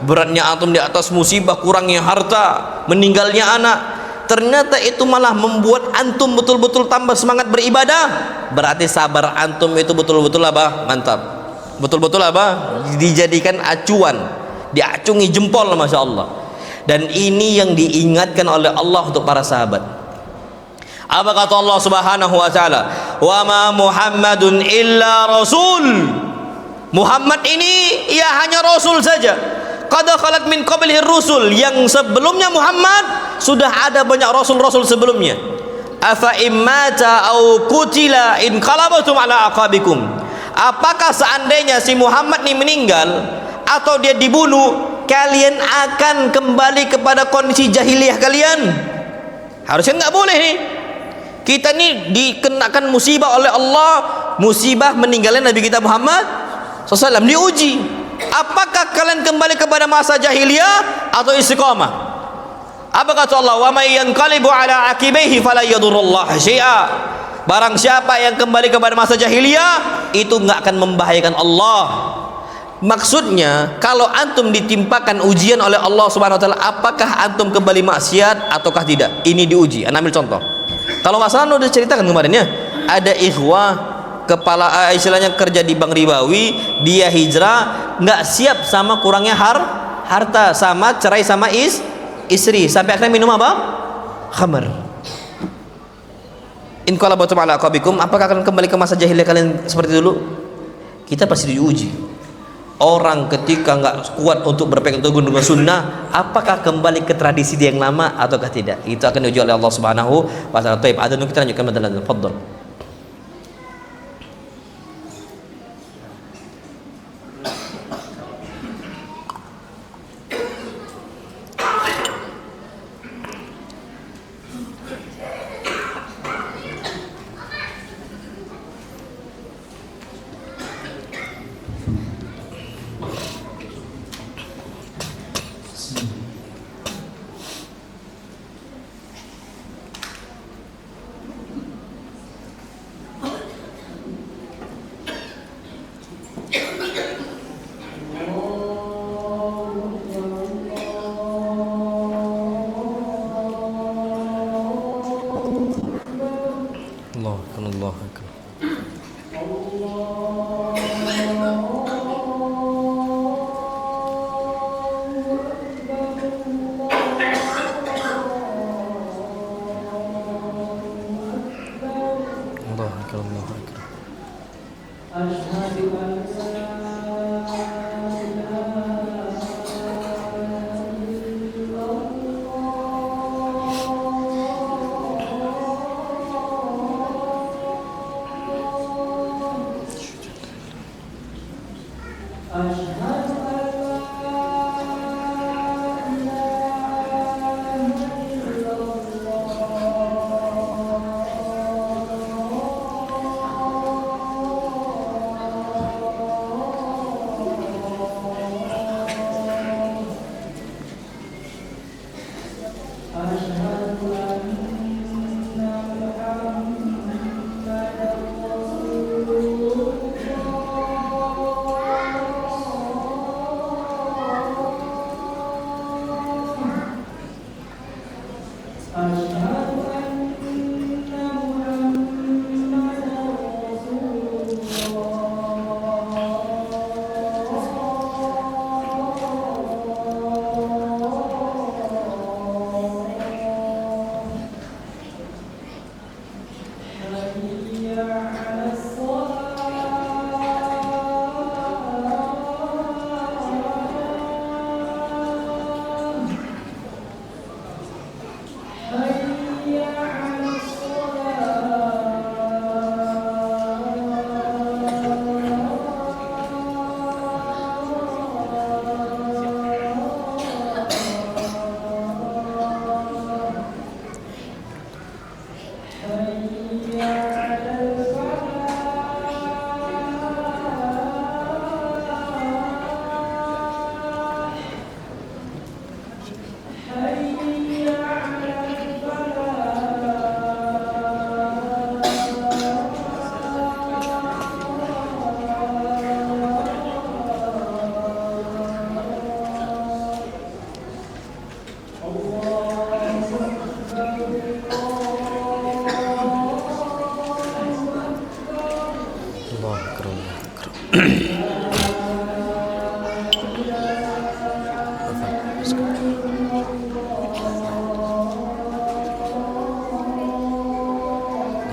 beratnya antum di atas musibah, kurangnya harta, meninggalnya anak, ternyata itu malah membuat antum betul-betul tambah semangat beribadah, berarti sabar antum itu betul-betul apa? Mantap. Betul-betul apa? Dijadikan acuan, diacungi jempol, masya Allah. Dan ini yang diingatkan oleh Allah untuk para sahabat. Apa kata Allah Subhanahu wa taala? Wa ma Muhammadun illa rasul. Muhammad ini ia hanya rasul saja. Qad khalat min qablihi rusul, yang sebelumnya Muhammad sudah ada banyak rasul-rasul sebelumnya. Afa immata au qutila in qalabatum ala aqabikum. Apakah seandainya si Muhammad ini meninggal atau dia dibunuh, kalian akan kembali kepada kondisi jahiliyah kalian? Harusnya nggak boleh nih. Kita ini dikenakan musibah oleh Allah, musibah meninggalnya Nabi kita Muhammad SAW, diuji. Apakah kalian kembali kepada masa jahiliyah atau istiqamah? Apa kata Allah? Wa may yanqalibu ala aqibaihi fala yadurullah syai'a. Barang siapa yang kembali kepada masa jahiliyah, itu nggak akan membahayakan Allah. Maksudnya, kalau antum ditimpakan ujian oleh Allah Subhanahu wa taala, apakah antum kembali maksiat ataukah tidak? Ini diuji. Ana ambil contoh. Kalau masalah udah ceritakan kemarin ya, ada ikhwah kepala istilahnya kerja di bank ribawi, dia hijrah, nggak siap sama kurangnya harta, sama cerai sama istri, sampai akhirnya minum apa? Khamar. In qalabtum ala aqabikum, apakah akan kembali ke masa jahiliyah kalian seperti dulu? Kita pasti diuji. Orang ketika nggak kuat untuk berpegang teguh dengan sunnah, apakah kembali ke tradisi dia yang lama ataukah tidak? Itu akan diuji oleh Allah Subhanahu wa taala. Baik, ada kita lanjutkan madalan. Fadhil. Allah akbar.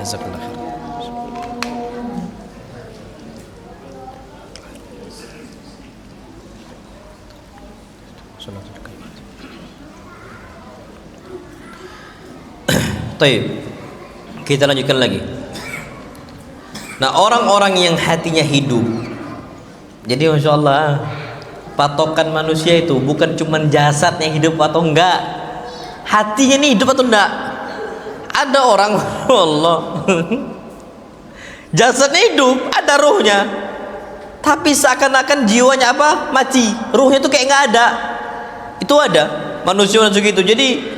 Jazakallah khair. Baik, kita lanjutkan lagi. Nah, orang-orang yang hatinya hidup, jadi masya Allah, patokan manusia itu bukan cuma jasadnya hidup atau enggak, hatinya nih hidup atau enggak. Ada orang Allah jasadnya hidup, ada ruhnya, tapi seakan-akan jiwanya apa? Mati. Ruhnya tuh kayak nggak ada. Itu ada manusia begitu. Jadi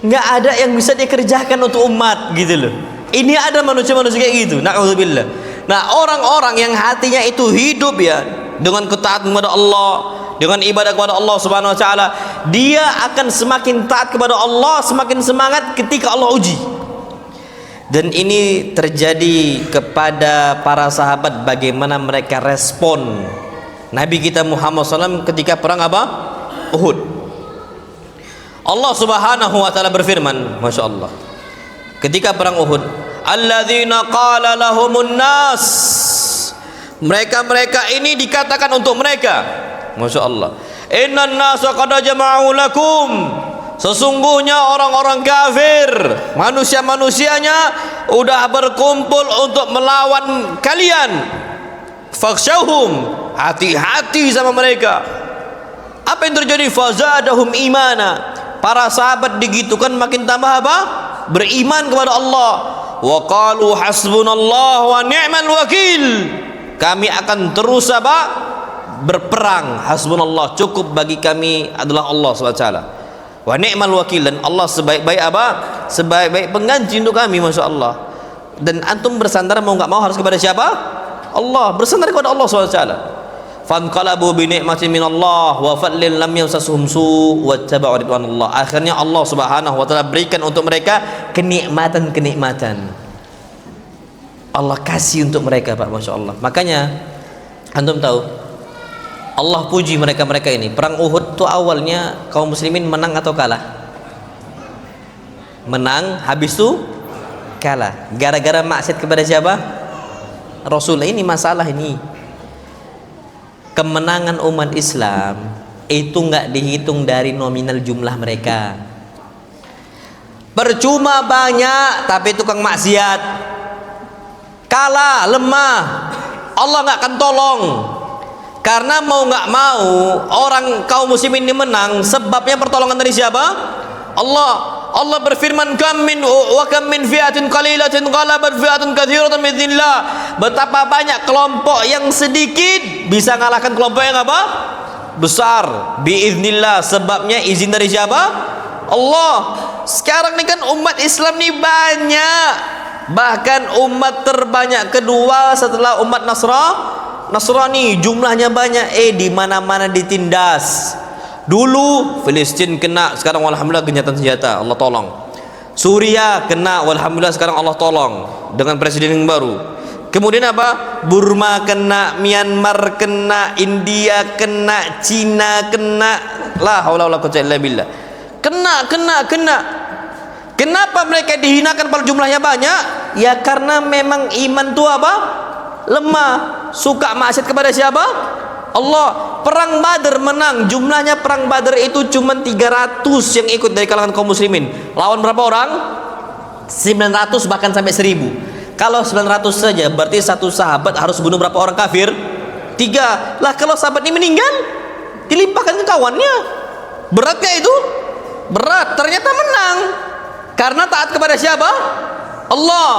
nggak ada yang bisa dikerjakan untuk umat gitu loh. Ini ada manusia-manusia kayak gitu. Na'udzubillah. Nah, orang-orang yang hatinya itu hidup ya dengan ketaatan kepada Allah, dengan ibadah kepada Allah Subhanahu wa taala, dia akan semakin taat kepada Allah, semakin semangat ketika Allah uji. Dan ini terjadi kepada para sahabat, bagaimana mereka respon Nabi kita Muhammad SAW ketika perang apa? Uhud. Allah Subhanahu wa taala berfirman, Masya Allah, ketika perang Uhud, alladzina qala lahumun nas, mereka ini dikatakan untuk mereka, Masya Allah, innan nasa qad jama'u lakum, sesungguhnya orang-orang kafir, manusia-manusianya udah berkumpul untuk melawan kalian, fakhshawhum, hati-hati sama mereka. Apa yang terjadi? Fazadahum imana, para sahabat digitukan makin tambah apa? Beriman kepada Allah. Wa qalu hasbunallah wa ni'mal wakil, kami akan terus apa? Berperang. Hasbunallah, cukup bagi kami adalah Allah SWT. Wa ni'mal wakil, dan Allah sebaik-baik apa? Sebaik-baik pengganti untuk kami, Masya Allah. Dan antum bersandar mau nggak mau harus kepada siapa? Allah, bersandar kepada Allah SWT. Fanqalabu bi ni'matin minallah wa fadlin lam yamsasuhum su' wattaba'u ridwanallah. Akhirnya Allah Subhanahu wa taala berikan untuk mereka kenikmatan-kenikmatan. Allah kasih untuk mereka, Pak, Masya Allah. Makanya antum tahu, Allah puji mereka-mereka ini. Perang Uhud itu awalnya kaum muslimin menang atau kalah? Menang, habis itu kalah. Gara-gara maksiat kepada siapa? Rasul. Ini masalah ini. Kemenangan umat Islam itu nggak dihitung dari nominal jumlah mereka. Percuma banyak tapi tukang maksiat, kalah, lemah, Allah nggak akan tolong. Karena mau nggak mau orang kaum muslimin ini menang, sebabnya pertolongan dari siapa? Allah. Allah berfirman, kam min fi'atin qalilatin ghalabat fi'atan katsiratan biidznillah. Betapa banyak kelompok yang sedikit bisa mengalahkan kelompok yang apa? Besar, biidznillah. Sebabnya izin dari siapa? Allah. Sekarang ini kan umat Islam ini banyak, bahkan umat terbanyak kedua setelah umat Nasrani, jumlahnya banyak. Di mana-mana ditindas. Dulu Filistin kena, sekarang alhamdulillah gencatan senjata, Allah tolong. Suriah kena, alhamdulillah sekarang Allah tolong dengan presiden yang baru. Kemudian apa? Burma kena, Myanmar kena, India kena, Cina kena. La haula wala quwwata illa billah. Kena. Kenapa mereka dihinakan pada jumlahnya banyak? Ya karena memang iman itu apa? Lemah, suka maksiat kepada siapa? Allah. Perang Badar menang, jumlahnya perang Badar itu cuma 300 yang ikut dari kalangan kaum muslimin. Lawan berapa orang? 900 bahkan sampai 1000. Kalau 900 saja berarti satu sahabat harus bunuh berapa orang kafir? 3. Lah kalau sahabat ini meninggal, dilimpahkan ke kawannya. Berat gak itu? Berat. Ternyata menang karena taat kepada siapa? Allah.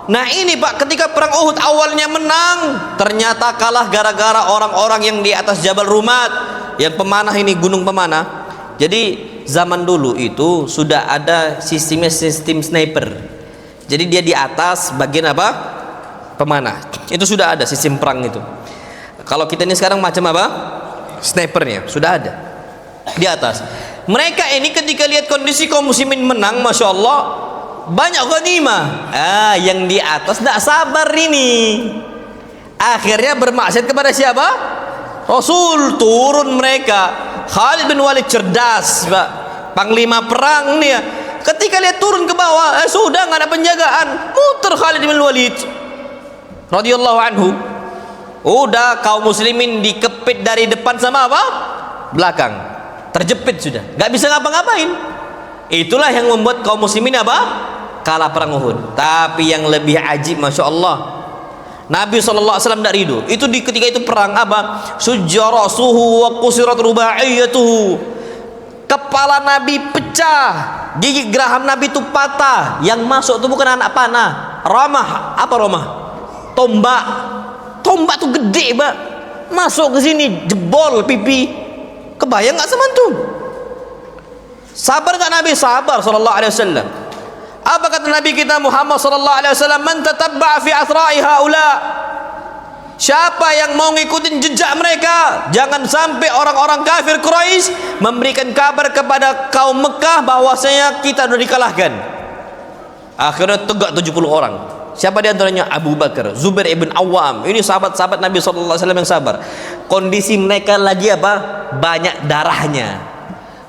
Nah ini Pak, ketika perang Uhud awalnya menang, ternyata kalah gara-gara orang-orang yang di atas Jabal Rumat, yang pemanah ini, gunung pemanah. Jadi zaman dulu itu sudah ada sistem sniper. Jadi dia di atas bagian apa? Pemanah. Itu sudah ada sistem perang itu. Kalau kita ini sekarang macam apa? Snipernya sudah ada di atas. Mereka ini ketika lihat kondisi kaum muslimin menang, Masya Allah, banyak ghanimah. Yang di atas tidak sabar ini, akhirnya bermaksiat kepada siapa? Rasul. Turun mereka. Khalid bin Walid cerdas, Pak, panglima perang nih ya. Ketika lihat turun ke bawah, sudah nggak ada penjagaan, muter Khalid bin Walid radhiyallahu anhu. Udah kaum muslimin dikepit dari depan sama apa? Belakang, terjepit sudah, nggak bisa ngapa-ngapain. Itulah yang membuat kaum muslimin apa? Kalah perang Uhud. Tapi yang lebih ajib, Masya Allah, Nabi SAW tidak ridho. Itu di ketika itu perang apa? Sujarasuhu wa qusirat rubaiyatuhu. Kepala Nabi pecah, gigi geraham Nabi itu patah. Yang masuk itu bukan anak panah, ramah. Apa ramah? Tombak. Tombak tuh gede, Pak. Masuk ke sini, jebol pipi. Kebayang nggak sama tuh? Sabar nggak Nabi? Sabar sallallahu alaihi wasallam. Apa kata Nabi kita Muhammad sallallahu alaihi wasallam? Man tatabba'a fi athra'i haula. Siapa yang mau ngikutin jejak mereka, jangan sampai orang-orang kafir Quraisy memberikan kabar kepada kaum Mekah bahwasanya kita sudah dikalahkan. Akhirnya tegak 70 orang. Siapa di antaranya? Abu Bakar, Zubair ibn Awam. Ini sahabat-sahabat Nabi SAW yang sabar. Kondisi mereka lagi apa? Banyak darahnya.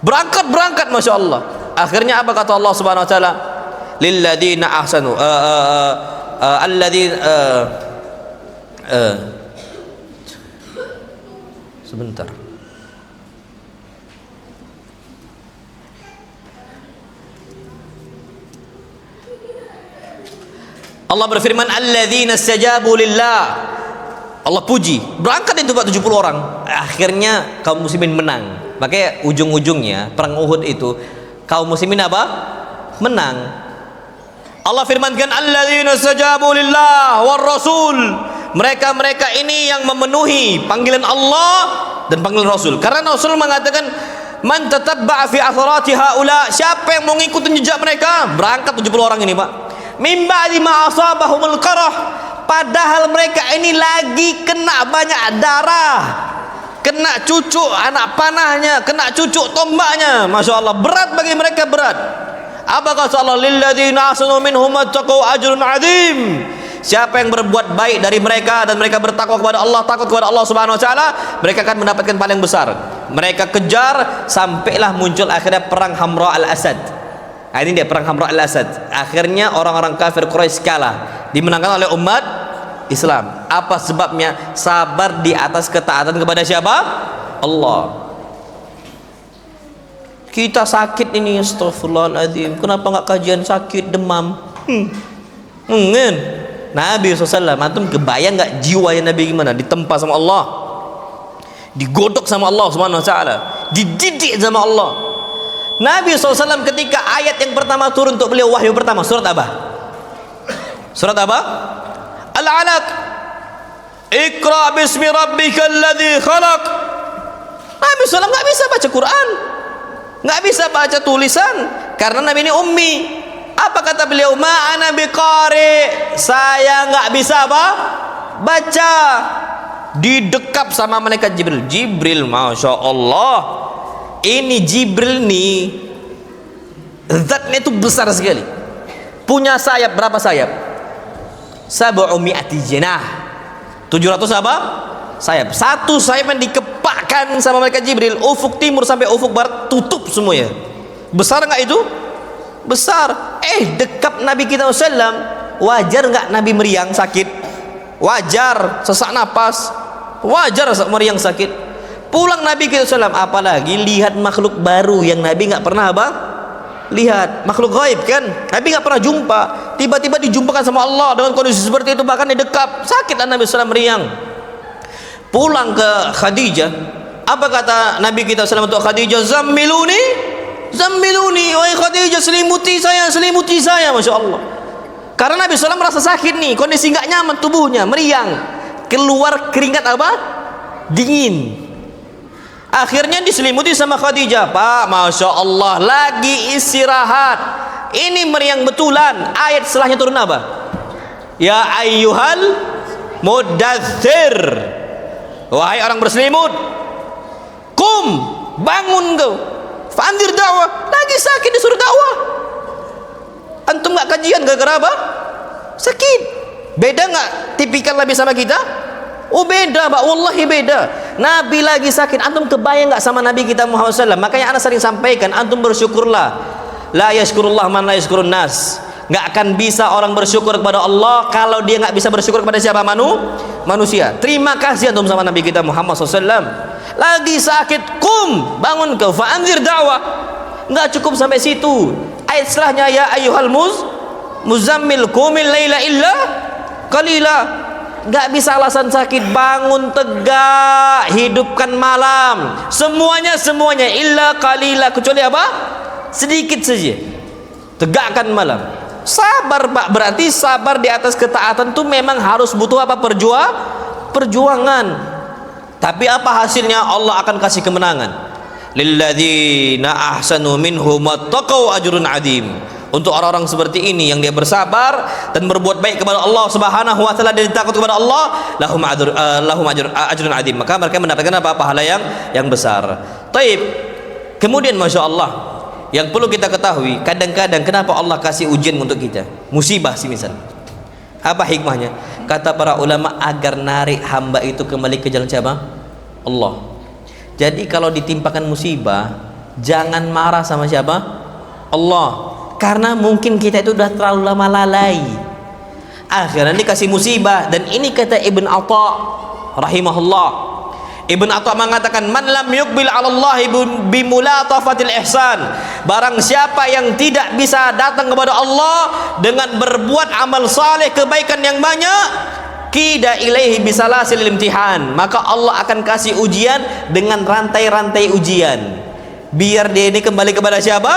Berangkat, Masya Allah. Akhirnya apa kata Allah Subhanahu Wa Taala? Lilladzina ahsanu sebentar. Allah berfirman, alladzina istajabu lillah. Allah puji, berangkat itu 70 orang. Akhirnya kaum muslimin menang. Makanya ujung-ujungnya perang Uhud itu kaum muslimin apa? Menang. Allah firmankan, alladzina istajabu lillah war rasul. Mereka-mereka ini yang memenuhi panggilan Allah dan panggilan Rasul. Karena Rasul mengatakan, man tatabba'a fi atharati haula, siapa yang mau ngikutin jejak mereka? Berangkat 70 orang ini, Pak. Min ba'di ma asabahumul qarah, padahal mereka ini lagi kena banyak darah, kena cucuk anak panahnya, kena cucuk tombaknya. Masya Allah, berat bagi mereka, berat. Apa kata Allah? Lilladzina ahsanu minhum wattaqu ajrun azim. Siapa yang berbuat baik dari mereka dan mereka bertakwa kepada Allah, takut kepada Allah Subhanahu Wa Taala, mereka akan mendapatkan paling besar. Mereka kejar sampailah muncul akhirnya perang Hamra al-Asad. Nah, ini dia perang Hamra al-Asad. Akhirnya orang-orang kafir Quraisy kalah, dimenangkan oleh umat Islam. Apa sebabnya? Sabar di atas ketaatan kepada siapa? Allah. Kita sakit ini, astagfirullahaladzim. Kenapa nggak kajian sakit, demam? Nabi SAW, antum kebayang nggak jiwanya Nabi gimana? Ditempa sama Allah, digodok sama Allah Subhanahu Wa Taala, dididik sama Allah. Nabi SAW ketika ayat yang pertama turun untuk beliau, wahyu pertama, surat apa? Surat apa? Al-Alaq. Iqra bismi rabbikal ladzi khalaq. Nabi SAW nggak bisa baca Quran, nggak bisa baca tulisan, karena Nabi ini ummi. Apa kata beliau? Ma'ana biqari, saya nggak bisa apa? Baca. Didekap sama malaikat Jibril. Jibril, Masya Allah, ini Jibril nih zatnya itu besar sekali, punya sayap. Berapa sayap? 700 jenah, 700 apa? Sayap. Satu sayap yang dikepakkan sama malaikat Jibril, ufuk timur sampai ufuk barat tutup semuanya. Besar nggak itu? Besar. Dekap Nabi kita SAW, wajar nggak Nabi meriang sakit? Wajar. Sesak napas, wajar meriang sakit. Pulang Nabi kita SAW, apalagi lihat makhluk baru yang Nabi nggak pernah apa? Lihat makhluk gaib kan? Nabi nggak pernah jumpa. Tiba-tiba dijumpakan sama Allah dengan kondisi seperti itu, bahkan didekap. Sakitlah Nabi SAW meriang. Pulang ke Khadijah, apa kata Nabi kita SAW untuk Khadijah? Zammiluni, wahai Khadijah, selimuti saya, Masya Allah. Karena Nabi SAW merasa sakit nih, kondisi nggak nyaman tubuhnya, meriang, keluar keringat apa? Dingin. Akhirnya diselimuti sama Khadijah. Pak, Masya Allah, lagi istirahat, ini meriang betulan. Ayat setelahnya turun apa? Ya ayyuhal mudaththir, wahai orang berselimut, kum, bangun kau, fandir dakwah. Lagi sakit disuruh dakwah. Antum nggak kajian gara-gara apa? Sakit. Beda nggak tipikal Nabi sama kita? Oh beda, Pak, wallahi beda. Nabi lagi sakit, antum kebayang nggak sama Nabi kita Muhammad SAW? Makanya ana sering sampaikan, antum bersyukurlah. La yashkurullah man la yashkurun nas. Nggak akan bisa orang bersyukur kepada Allah kalau dia nggak bisa bersyukur kepada siapa? Manusia. Terima kasih antum sama Nabi kita Muhammad SAW. Lagi sakit, kum, bangun kau, fa'anzir dakwah. Nggak cukup sampai situ. Ayat setelahnya, ya ayyuhal muzammil qumil laila illa qalila. Nggak bisa alasan sakit, bangun tegak, hidupkan malam, semuanya illa qalila, kecuali apa? Sedikit saja. Tegakkan malam. Sabar, Pak. Berarti sabar di atas ketaatan tuh memang harus butuh apa? Perjuangan. Tapi apa hasilnya? Allah akan kasih kemenangan. Lilladzina ahsanu minhum wattaqau ajrun adzim. Untuk orang-orang seperti ini yang dia bersabar dan berbuat baik kepada Allah Subhanahu wa taala dan takut kepada Allah, lahum ajrun adzim. Maka mereka mendapatkan apa? Pahala yang besar. Taib. Kemudian Masya Allah, Yang perlu kita ketahui, kadang-kadang kenapa Allah kasih ujian untuk kita, musibah sih misal, apa hikmahnya? Kata para ulama, agar narik hamba itu kembali ke jalan siapa? Allah. Jadi kalau ditimpakan musibah, jangan marah sama siapa? Allah. Karena mungkin kita itu udah terlalu lama lalai, akhirnya dikasih musibah. Dan ini kata Ibn Atta rahimahullah. Ibn Atta mengatakan, man lam yuqbil 'ala Allah bimulatafatil ihsan, barang siapa yang tidak bisa datang kepada Allah dengan berbuat amal saleh, kebaikan yang banyak, qida ilaihi bisalasil imtihan, maka Allah akan kasih ujian dengan rantai-rantai ujian, biar dia ini kembali kepada siapa?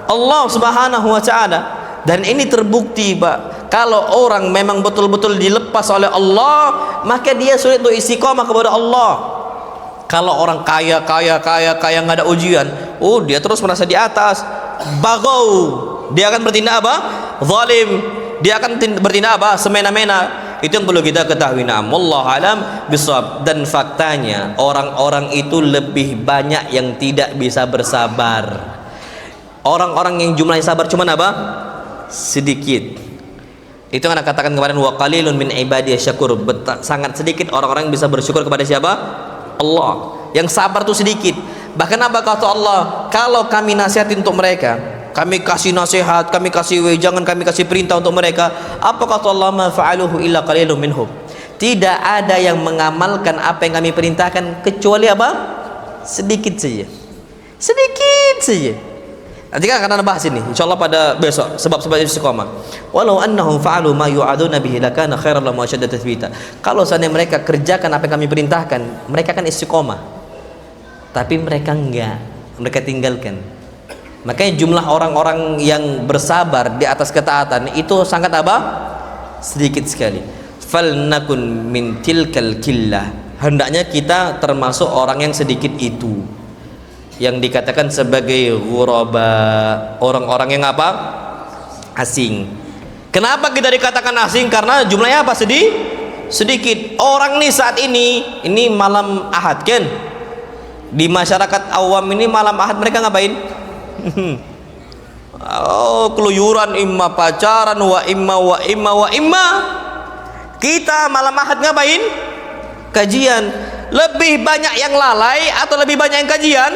Allah Subhanahu wa ta'ala. Dan ini terbukti, Pak, kalau orang memang betul-betul dilepas oleh Allah, maka dia sulit untuk istiqomah kepada Allah. Kalau orang kaya nggak ada ujian, oh dia terus merasa di atas, bagau, dia akan bertindak apa? Zalim, dia akan bertindak apa? Semena-mena. Itu yang perlu kita ketahui. Nah, wallahu alam bisawab. Dan faktanya orang-orang itu lebih banyak yang tidak bisa bersabar. Orang-orang yang jumlahnya sabar cuman apa? Sedikit. Itu yang katakan kemarin, wa qalilun min ibadiyas syakur, sangat sedikit orang-orang yang bisa bersyukur kepada siapa? Allah. Yang sabar itu sedikit. Bahkan apa kata Allah? Kalau kami nasihatin untuk mereka, kami kasih nasihat, kami kasih wejangan, kami kasih perintah untuk mereka, apa kata Allah? Ma fa'aluhu illa qalilun minhum. Tidak ada yang mengamalkan apa yang kami perintahkan kecuali apa? Sedikit saja. Sedikit saja. Nanti kan akan bahas ini insyaallah pada besok, sebab-sebab istiqamah. Walau annahum fa'alu ma yu'aduna bihi lakana khairan lahum wa ashadda tathbita. Kalau seandainya mereka kerjakan apa yang kami perintahkan, mereka akan istiqamah. Tapi mereka enggak, mereka tinggalkan. Makanya jumlah orang-orang yang bersabar di atas ketaatan itu sangat apa? Sedikit sekali. Falnakun min tilkal qillah. Hendaknya kita termasuk orang yang sedikit itu, yang dikatakan sebagai ghuraba, orang-orang yang apa? Asing. Kenapa kita dikatakan asing? Karena jumlahnya apa? Sedikit. Orang nih saat ini malam Ahad kan? Di masyarakat awam ini malam Ahad mereka ngapain? Oh, keluyuran, imma pacaran, wa imma. Kita malam Ahad ngapain? Kajian. Lebih banyak yang lalai atau lebih banyak yang kajian?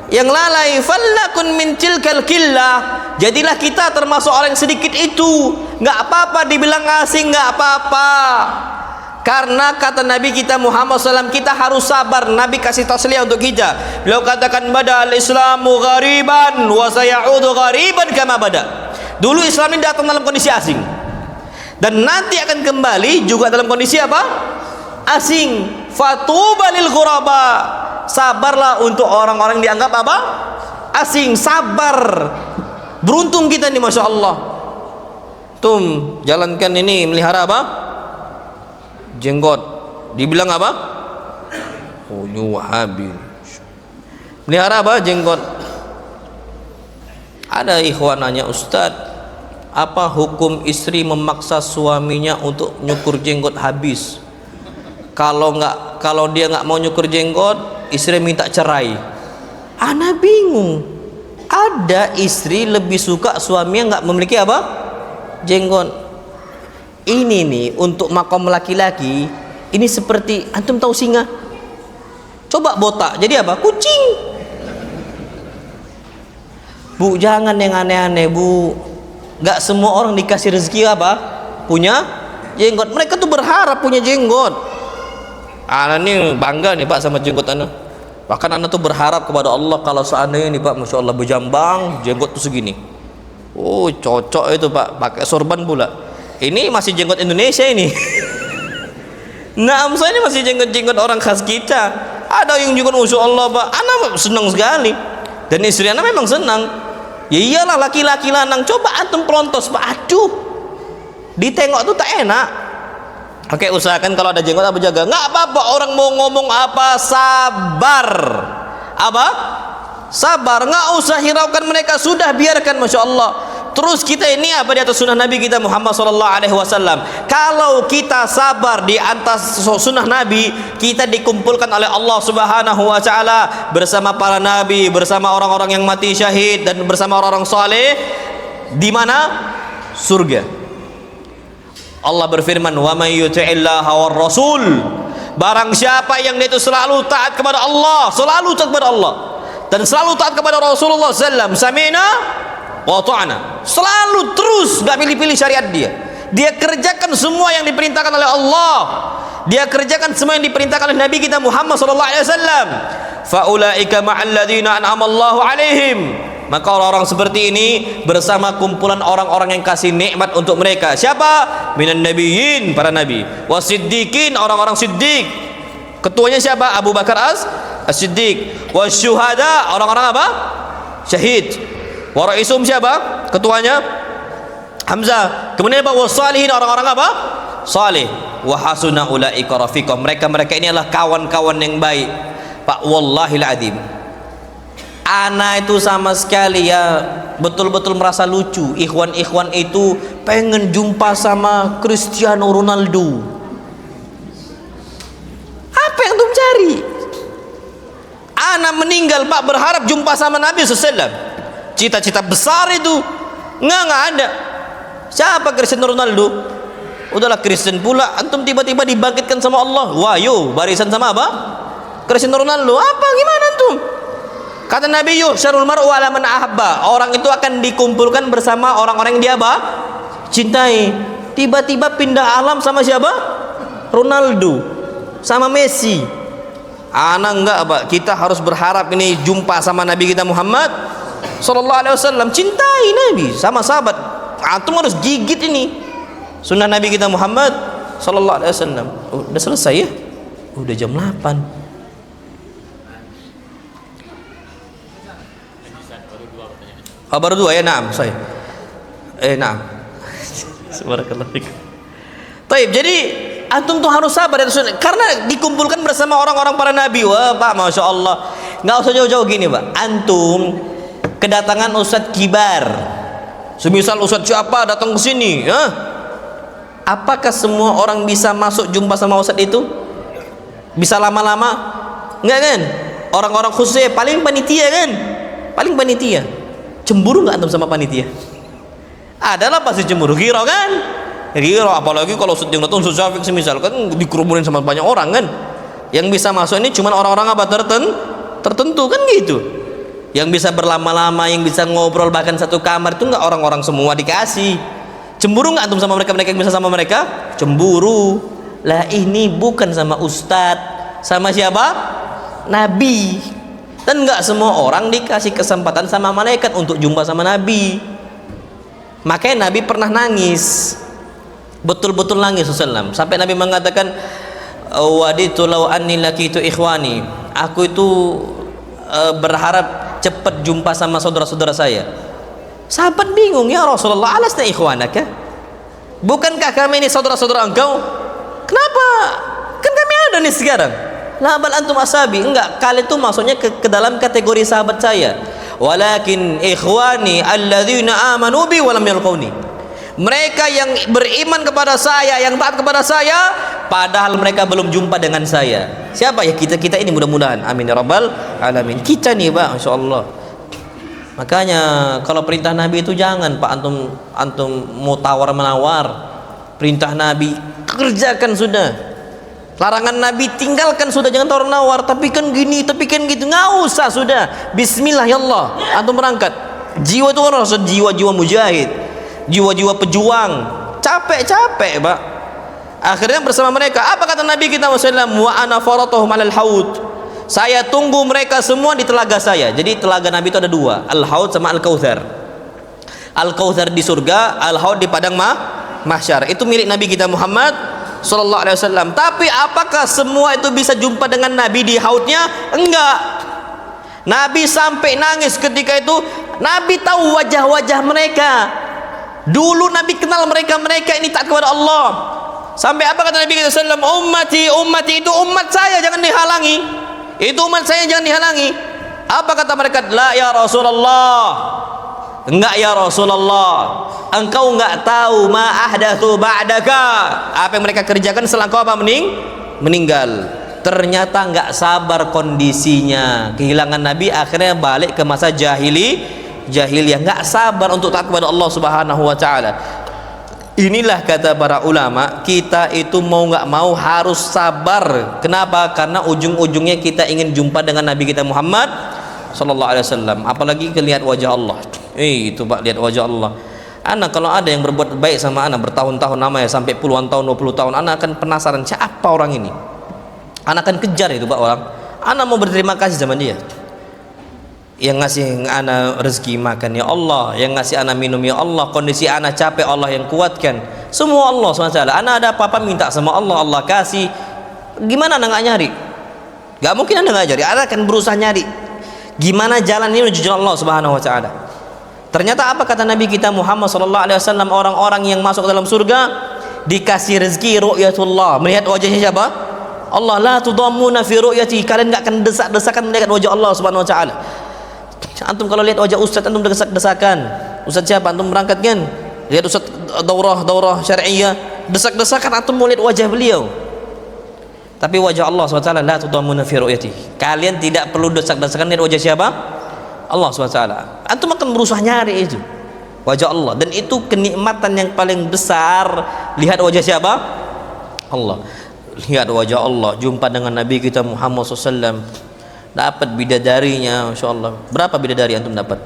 Yang lalai. Fallakun min tilkal qillah. Jadilah kita termasuk orang yang sedikit itu. Nggak apa-apa dibilang asing, nggak apa-apa. Karena kata Nabi kita Muhammad SAW, kita harus sabar. Nabi kasih tasliyah untuk kita. Beliau katakan, bada al-islamu ghariban wa sayaudu ghariban kama bada. Dulu Islam ini datang dalam kondisi asing, dan nanti akan kembali juga dalam kondisi apa? Asing. Fatuba lil ghuraba. Sabarlah untuk orang-orang yang dianggap apa? Asing. Sabar. Beruntung kita nih, masya Allah. Tum jalankan ini, melihara apa? Jenggot. Dibilang apa? Oh, ini Wahabi. Melihara apa? Jenggot. Ada ikhwan nanya, Ustadz, apa hukum istri memaksa suaminya untuk nyukur jenggot habis? Kalau dia nggak mau nyukur jenggot, istri minta cerai. Ana bingung. Ada istri lebih suka suaminya nggak memiliki apa? Jenggot. Ini nih untuk makom laki-laki, ini seperti antum tahu singa? Coba botak jadi apa? Kucing. Bu, jangan yang aneh-aneh, Bu. Nggak semua orang dikasih rezeki apa? Punya jenggot. Mereka tuh berharap punya jenggot. Anak nih bangga nih Pak sama jenggot anak. Bahkan anak tuh berharap kepada Allah, kalau seandainya nih Pak, masya Allah berjambang, jenggot tuh segini. Oh, cocok itu Pak, pakai sorban pula. Ini masih jenggot Indonesia ini. Nah, saya ini masih jenggot-jenggot orang khas kita. Ada yang jenggot masya Allah Pak, anak senang sekali. Dan istri anak memang senang. Ya iyalah, laki-laki lanang. Coba antum pelontos Pak, aduh, ditengok tuh tak enak. Oke, usahakan kalau ada jenggot apa jaga. Nggak apa-apa, orang mau ngomong apa, sabar. Apa? Sabar, nggak usah hiraukan mereka, sudah biarkan, masya Allah. Terus kita ini apa di atas sunnah Nabi kita Muhammad sallallahu alaihi wasallam. Kalau kita sabar di atas sunnah Nabi, kita dikumpulkan oleh Allah Subhanahu wa taala bersama para nabi, bersama orang-orang yang mati syahid dan bersama orang-orang saleh di mana? Surga. Allah berfirman, "Wa may yuti'illaha war rasul." Barang siapa yang dia itu selalu taat kepada Allah, selalu taat kepada Allah dan selalu taat kepada Rasulullah sallallahu alaihi wasallam, sami'na wa ta'na, selalu terus gak pilih-pilih syariat dia kerjakan semua yang diperintahkan oleh Allah, dia kerjakan semua yang diperintahkan oleh Nabi kita Muhammad sallallahu alaihi wasallam, faulaika ma'al ladzina an'ama Allahu alaihim, maka orang-orang seperti ini bersama kumpulan orang-orang yang kasih nikmat untuk mereka. Siapa? Minan nabiyyin, para nabi, wasiddiqin, orang-orang siddiq. Ketuanya siapa? Abu Bakar as-Siddiq. Wasyuhada, orang-orang apa? Syahid. Waraisum siapa? Ketuanya Hamzah. Kemudian apa? Wasalihin, orang-orang apa? Saleh. Wa hasuna ulaika rafiqah, mereka ini adalah kawan-kawan yang baik. Pak, wallahil azim, ana itu sama sekali ya betul-betul merasa lucu. Ikhwan-ikhwan itu pengen jumpa sama Cristiano Ronaldo. Apa yang antum cari? Ana meninggal Pak berharap jumpa sama Nabi SAW. Cita-cita besar itu nggak ada. Siapa Cristiano Ronaldo? Udahlah Kristen pula, antum tiba-tiba dibangkitkan sama Allah. Wah, yo barisan sama apa? Cristiano Ronaldo. Apa gimana antum? Kata Nabi, yuhsyarul mar'u ala man ahabba. Orang itu akan dikumpulkan bersama orang-orang yang dia apa? Cintai. Tiba-tiba pindah alam sama siapa? Ronaldo, sama Messi. Anak enggak apa? Kita harus berharap ini jumpa sama Nabi kita Muhammad sallallahu alaihi wasallam. Cintai Nabi sama sahabat. Antum harus gigit ini sunnah Nabi kita Muhammad sallallahu alaihi wasallam. Udah selesai ya? Udah jam 8. Baru dua ya, naam, saya. Naam. Subhanakallah. Taib, jadi antum tuh harus sabar karena dikumpulkan bersama orang-orang para nabi. Wah, Pak, Masya Allah. Nggak usah jauh-jauh gini, Pak. Antum kedatangan Ustadz Kibar, semisal Ustadz siapa datang ke sini, apakah semua orang bisa masuk jumpa sama Ustadz itu? Bisa lama-lama? Enggak kan? Orang-orang khususnya paling panitia kan? Paling panitia. Cemburu nggak antum sama panitia? Adalah pasti cemburu, giro kan? Giro, apalagi kalau Ustadz yang datang Ustadz Syafiq semisal kan dikerumunin sama banyak orang kan? Yang bisa masuk ini cuma orang-orang apa tertentu kan gitu. Yang bisa berlama-lama, yang bisa ngobrol bahkan satu kamar itu nggak orang-orang semua dikasih. Cemburu nggak antum sama mereka yang bisa sama mereka? Cemburu. Lah ini bukan sama ustadz, sama siapa? Nabi. Dan nggak semua orang dikasih kesempatan sama malaikat untuk jumpa sama Nabi. Makanya Nabi pernah nangis, betul-betul nangis sallallahu. Sampai Nabi mengatakan, waditu law anni laqitu ikhwani. Aku itu berharap cepat jumpa sama saudara-saudara saya. Sahabat bingung, ya Rasulullah, alasna ikhwanaka? Bukankah kami ini saudara-saudara engkau? Kenapa? Kan kami ada nih sekarang. La bal antum asabi. Enggak, kalian itu maksudnya ke dalam kategori sahabat saya. Walakin ikhwani alladzina amanu bi wa lam yalqauni. Mereka yang beriman kepada saya, yang taat kepada saya, padahal mereka belum jumpa dengan saya. Siapa ya? Kita ini mudah-mudahan. Amin ya rabbal alamin. Kita nih Pak, Masya Allah. Makanya kalau perintah Nabi itu jangan Pak antum mau tawar menawar. Perintah Nabi kerjakan sudah. Larangan Nabi tinggalkan sudah, jangan tawar menawar. Tapi kan gini, tapi kan gitu, nggak usah sudah. Bismillah ya Allah, antum berangkat. Jiwa itu kan harus jiwa-jiwa mujahid, jiwa-jiwa pejuang. Capek-capek Pak. Akhirnya bersama mereka, apa kata Nabi kita Muhammad? Wa ana faratuhum alal haud. Saya tunggu mereka semua di telaga saya. Jadi telaga Nabi itu ada dua, al-haud sama al-kautsar. Al-kautsar di surga, al-haud di padang mahsyar. Itu milik Nabi kita Muhammad sallallahu alaihi wasallam. Tapi apakah semua itu bisa jumpa dengan Nabi di haudnya? Enggak. Nabi sampai nangis ketika itu. Nabi tahu wajah-wajah mereka. Dulu Nabi kenal mereka ini taat kepada Allah. Sampai apa kata Nabi SAW? Ummati itu umat saya, jangan dihalangi. Itu umat saya, jangan dihalangi. Apa kata mereka? La ya Rasulullah, enggak ya Rasulullah, engkau enggak tahu ma ahdatsu ba'daka, apa yang mereka kerjakan setelah engkau apa meninggal. Ternyata enggak sabar kondisinya, kehilangan Nabi, akhirnya balik ke masa jahiliyah, enggak sabar untuk taat kepada Allah Subhanahu wa taala. Inilah kata para ulama, kita itu mau nggak mau harus sabar. Kenapa? Karena ujung-ujungnya kita ingin jumpa dengan Nabi kita Muhammad sallallahu alaihi wasallam. Apalagi lihat wajah Allah. Itu Pak, lihat wajah Allah. Anak kalau ada yang berbuat baik sama anak bertahun-tahun namanya sampai puluhan tahun, 20 tahun, anak akan penasaran siapa orang ini. Anak akan kejar itu Pak orang. Anak mau berterima kasih sama dia. Yang ngasih anak rezeki makan ya Allah, yang ngasih anak minum ya Allah, kondisi anak capek Allah yang kuatkan, semua Allah SWT. Anak ada apa-apa minta sama Allah, Allah kasih. Gimana anak nggak nyari? Gak mungkin anak nggak nyari, anak akan berusaha nyari gimana jalan ini menuju Allah Subhanahu wa taala. Ternyata apa kata Nabi kita Muhammad sallallahu alaihi wasallam, orang-orang yang masuk ke dalam surga dikasih rezeki ru'yatullah, melihat wajahnya siapa? Allah. La tudammuna fi ru'yati, kalian enggak akan desak-desakan melihat wajah Allah Subhanahu wa taala. Antum kalau lihat wajah ustaz antum desak-desakan. Ustaz siapa? Antum berangkat kan? Lihat ustaz daurah syar'iyyah, desak-desakan antum mau lihat wajah beliau. Tapi wajah Allah SWT la tudammuna fi ru'yati. Kalian tidak perlu desak-desakan lihat wajah siapa? Allah SWT. Antum akan berusaha nyari itu wajah Allah, dan itu kenikmatan yang paling besar. Lihat wajah siapa? Allah. Lihat wajah Allah, jumpa dengan Nabi kita Muhammad SAW, dapat bidadarinya, Masya Allah. Berapa bidadari antum dapat?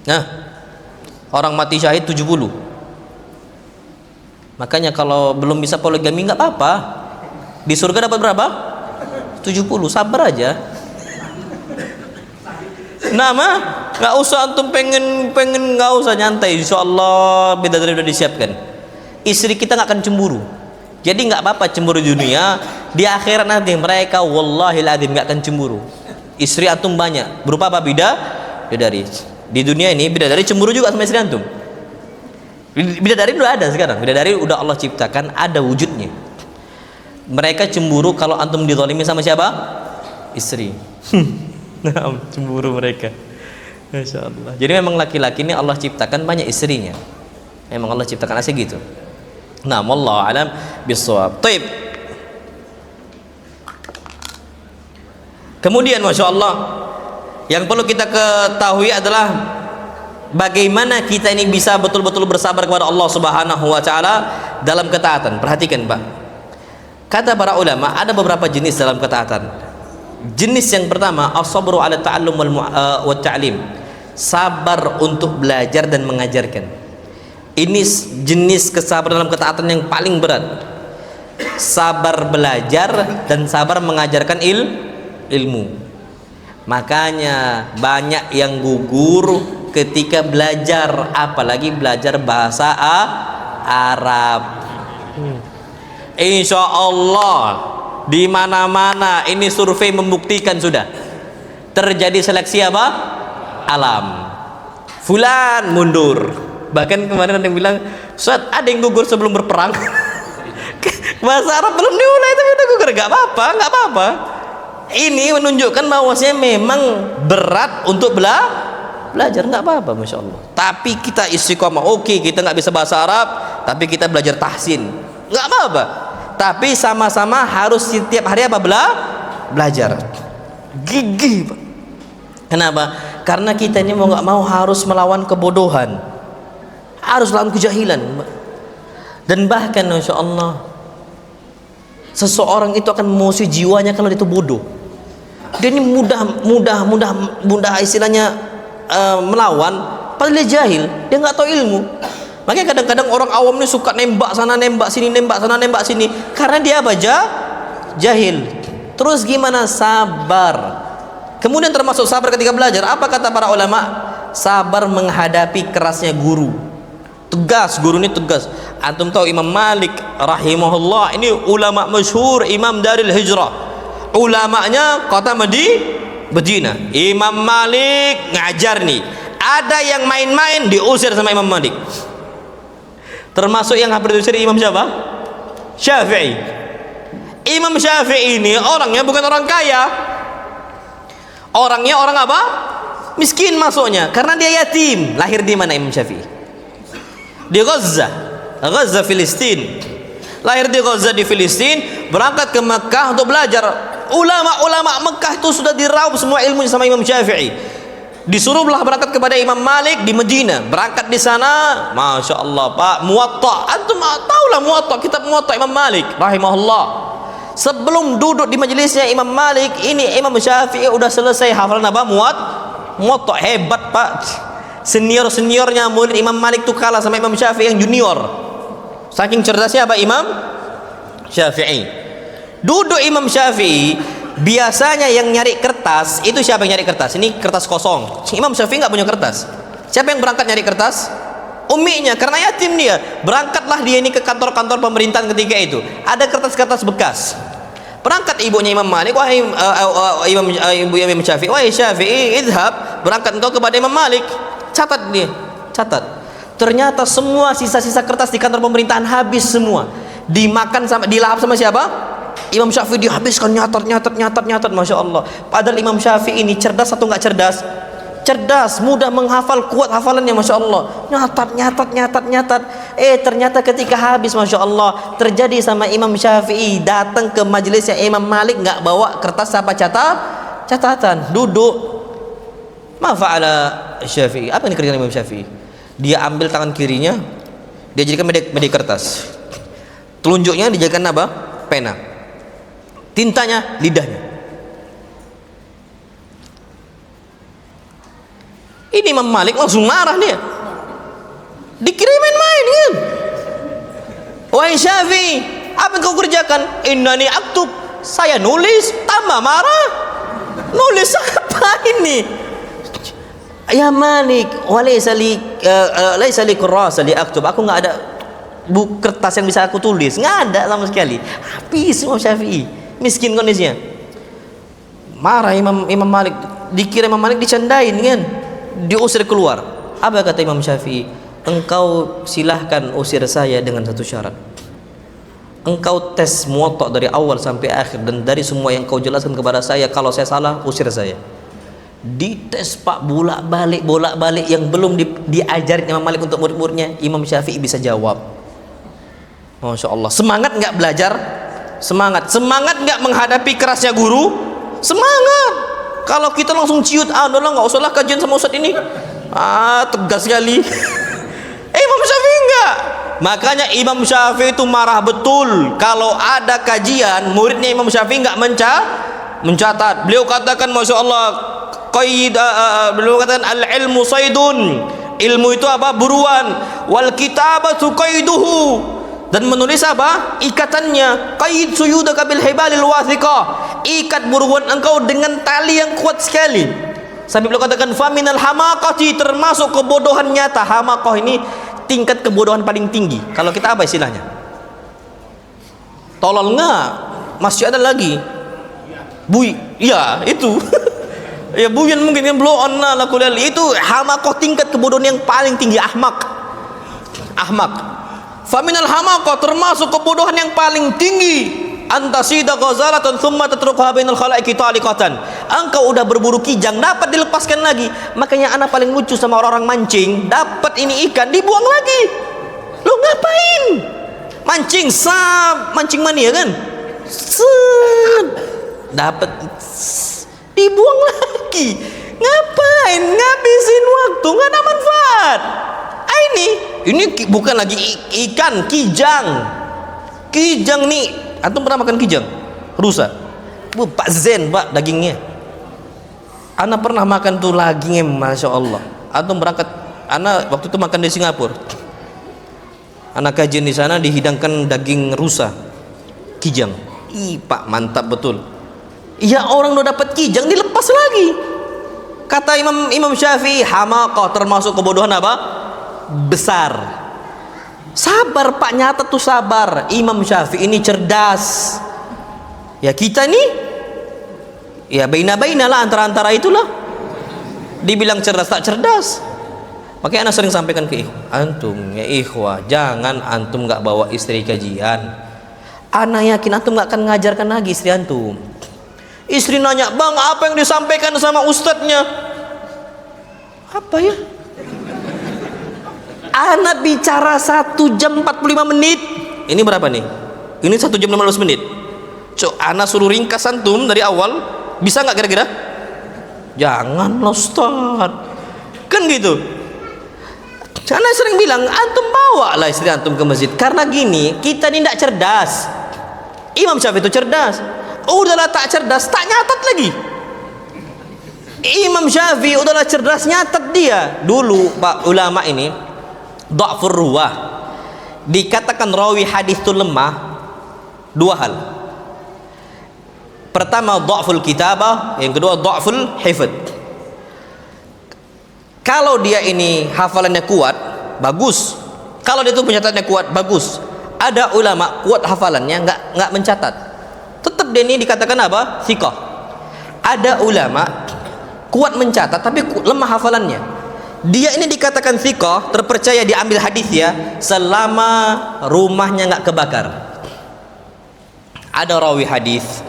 Nah, orang mati syahid 70. Makanya kalau belum bisa poligami nggak apa-apa, di surga dapat berapa? 70. Sabar aja. Nama nggak usah antum pengen nggak usah, nyantai. Insya Allah bidadari udah disiapkan. Istri kita nggak akan cemburu. Jadi nggak apa-apa cemburu di dunia, di akhirat nanti mereka wallahil adzim nggak akan cemburu. Istri antum banyak, berupa apa? Bidadari. Di dunia ini bidadari cemburu juga sama istri antum. Bidadari udah ada sekarang, bidadari udah Allah ciptakan, ada wujudnya. Mereka cemburu kalau antum dizalimi sama siapa? Istri. Nah, cemburu mereka. Masya Allah. Jadi memang laki-laki ini Allah ciptakan banyak istrinya. Memang Allah ciptakan asli gitu. Nah, wallahu alam bissawab. Taib. Kemudian Masya Allah, yang perlu kita ketahui adalah bagaimana kita ini bisa betul-betul bersabar kepada Allah Subhanahu wa taala dalam ketaatan. Perhatikan, Pak. Kata para ulama, ada beberapa jenis dalam ketaatan. Jenis yang pertama, as-sabru 'ala ta'allum wa ta'lim. Sabar untuk belajar dan mengajarkan. Ini jenis kesabaran dalam ketaatan yang paling berat. Sabar belajar dan sabar mengajarkan ilmu. Makanya banyak yang gugur ketika belajar, apalagi belajar bahasa Arab. Insya Allah di mana-mana ini survei membuktikan sudah terjadi seleksi apa? Alam. Fulan mundur. Bahkan kemarin ada yang bilang, Ustaz, ada yang gugur sebelum berperang. Bahasa Arab belum dimulai tapi udah gugur. Gak apa-apa. Ini menunjukkan bahwasanya memang berat untuk belajar, nggak apa-apa, Masya Allah. Tapi kita istiqomah. Oke, kita nggak bisa bahasa Arab, tapi kita belajar tahsin, nggak apa-apa. Tapi sama-sama harus setiap hari apa? Belajar. Gigih, Pak. Kenapa? Karena kita ini mau nggak mau harus melawan kebodohan, harus lawan kejahilan. Dan bahkan Masya Allah, seseorang itu akan mengusir jiwanya kalau itu bodoh. Dia ini mudah istilahnya melawan, padahal dia jahil, dia nggak tahu ilmu. Makanya kadang-kadang orang awam ini suka nembak sana, nembak sini, nembak sana, nembak sini, karena dia apa? Jahil. Terus gimana? Sabar. Kemudian termasuk sabar ketika belajar, apa kata para ulama? Sabar menghadapi kerasnya guru. Tegas, guru ini tegas. Antum tahu Imam Malik rahimahullah, ini ulama masyhur, imam Daril Hijrah. Ulamanya kota Madinah. Imam Malik ngajar nih, ada yang main-main diusir sama Imam Malik. Termasuk yang hampir diusir Imam siapa? Syafi'i. Imam Syafi'i ini orangnya bukan orang kaya. Orangnya orang apa? Miskin masuknya karena dia yatim. Lahir di mana Imam Syafi'i? Di Gaza, Gaza Filistin. Lahir di Gaza di Filistin, berangkat ke Mekah untuk belajar. Ulama-ulama Mekah itu sudah diraup semua ilmunya sama Imam Syafi'i. Disuruhlah berangkat kepada Imam Malik di Medina. Berangkat di sana, masya Allah Pak, Muwatta. Antum tahulah Muwatta, kitab Muwatta Imam Malik rahimahullah. Sebelum duduk di majelisnya Imam Malik, ini Imam Syafi'i udah selesai hafalan apa? Muwatta. Hebat Pak. Senior-seniornya murid Imam Malik tuh kalah sama Imam Syafi'i yang junior. Saking cerdasnya apa Imam Syafi'i. Duduk Imam Syafi'i, biasanya yang nyari kertas itu siapa yang nyari kertas? Ini kertas kosong. Imam Syafi'i nggak punya kertas. Siapa yang berangkat nyari kertas? Umminya, karena yatim dia. Berangkatlah dia ini ke kantor-kantor pemerintahan ketika itu. Ada kertas-kertas bekas. Berangkat ibunya Imam Malik, wahai ibu Imam Syafi'i, wahai Syafi'i, idhab, berangkat engkau kepada Imam Malik. Catat dia, catat. Ternyata semua sisa-sisa kertas di kantor pemerintahan habis semua. Dimakan sama, dilahap sama siapa? Imam Syafi'i dihabiskan, nyatat, masya Allah. Padahal Imam Syafi'i ini cerdas atau nggak cerdas? Cerdas, mudah menghafal, kuat hafalannya, masya Allah. Nyatat. Ternyata ketika habis, masya Allah, terjadi sama Imam Syafi'i. Datang ke majelisnya Imam Malik, nggak bawa kertas apa catatan, duduk. Ma fa'ala Syafi'i? Apa yang dikerjakan Imam Syafi'i? Dia ambil tangan kirinya, dia jadikan media kertas. Telunjuknya dijadikan apa? Pena. Tintanya lidahnya. Ini Imam Malik langsung marah dia. Dikira main-main kan? Wahai Syafi'i, apa yang kau kerjakan? Innani aktub. Saya nulis, tambah marah. Nulis apa ini? Ya Malik, laisa li kurasa li aktub. Aku nggak ada kertas yang bisa aku tulis, nggak ada sama sekali. Habis Imam Syafi'i, miskin kondisinya. Marah Imam Malik, dikira Imam Malik dicandain kan, diusir keluar. Apa kata Imam Syafi'i? Engkau silahkan usir saya dengan satu syarat. Engkau tes Muwatta dari awal sampai akhir, dan dari semua yang kau jelaskan kepada saya, kalau saya salah usir saya. Dites Pak, bolak-balik yang belum diajarin Imam Malik untuk murid-muridnya, Imam Syafi'i bisa jawab. Masya Allah. Semangat nggak belajar? Semangat nggak menghadapi kerasnya guru? Semangat. Kalau kita langsung ciut, udahlah nggak usahlah kajian sama ustadz ini, tegas sekali. Imam Syafi'i enggak. Makanya Imam Syafi'i itu marah betul kalau ada kajian muridnya Imam Syafi'i enggak mencatat. Beliau katakan, masya Allah, beliau katakan al-ilmu saydun, ilmu itu apa? Buruan. Wal kitabatu qaiduhu, dan menulis apa? Ikatannya. Qaid suyudaka bil hibalil wathiqah, ikat buruan engkau dengan tali yang kuat sekali. Sampai beliau katakan faminal hamaqati, termasuk kebodohan nyata. Hamaqah ini tingkat kebodohan paling tinggi. Kalau kita apa istilahnya? Tolol enggak? Masih ada lagi. Bui, ya itu. Ya buyan mungkin kan blow on lah kuliah. Itu hamaqah, tingkat kebodohan yang paling tinggi. Ahmak. Faminal hamaqah, termasuk kebodohan yang paling tinggi. Antasida ghazalatan thumma tatrukuha bainal khalaiqi taliqatan. Engkau udah berburu kijang, dapat dilepaskan lagi. Makanya anak paling lucu sama orang-orang mancing, dapat ini ikan dibuang lagi. Lu ngapain? Mancing mania kan? Dapat dibuang lagi. Ngapain? Ngabisin waktu, nggak ada manfaat. Ini bukan lagi ikan, kijang nih. Antum pernah makan kijang? Rusa. Pak Zen Pak dagingnya. Ana pernah makan tuh dagingnya, masya Allah. Antum berangkat, Ana waktu itu makan di Singapura. Ana kajian di sana, dihidangkan daging rusa, kijang. Pak mantap betul. Ya orang udah dapat kijang dilepas lagi. Kata Imam Syafi'i, hamaqah, termasuk kebodohan apa? Besar. Sabar Pak, nyata tuh sabar. Imam Syafi'i ini cerdas. Ya kita nih, ya baina-baina lah, antara-antara itulah. Dibilang cerdas tak cerdas. Makanya anak sering sampaikan ke antum, ya ikhwah, jangan antum nggak bawa istri kajian. Anak yakin antum nggak akan ngajarkan lagi istri antum. Istri nanya, bang apa yang disampaikan sama ustadznya? Apa ya? Ana bicara 1 jam 45 menit. Ini berapa nih? Ini 1 jam 15 menit. Cok, ana suruh ringkas antum dari awal, bisa nggak kira-kira? Jangan Ustaz. Kan gitu. Ana sering bilang, antum bawa lah istri antum ke masjid. Karena gini, kita ini tidak cerdas. Imam Syafi'i itu cerdas. Udahlah tak cerdas, tak nyatat lagi. Imam Syafi'i udahlah cerdas, nyatat dia. Dulu Pak ulama ini dha'fur ruwah, dikatakan rawi hadis itu lemah 2 hal. Pertama dha'ful kitabah, yang kedua dha'ful hifdz. Kalau dia ini hafalannya kuat, bagus. Kalau dia itu pencatatannya kuat, bagus. Ada ulama kuat hafalannya, nggak mencatat, tetap dia ini dikatakan apa? Thiqah. Ada ulama kuat mencatat tapi lemah hafalannya, dia ini dikatakan thiqah, terpercaya, diambil hadis ya, selama rumahnya nggak kebakar. Ada rawi hadis,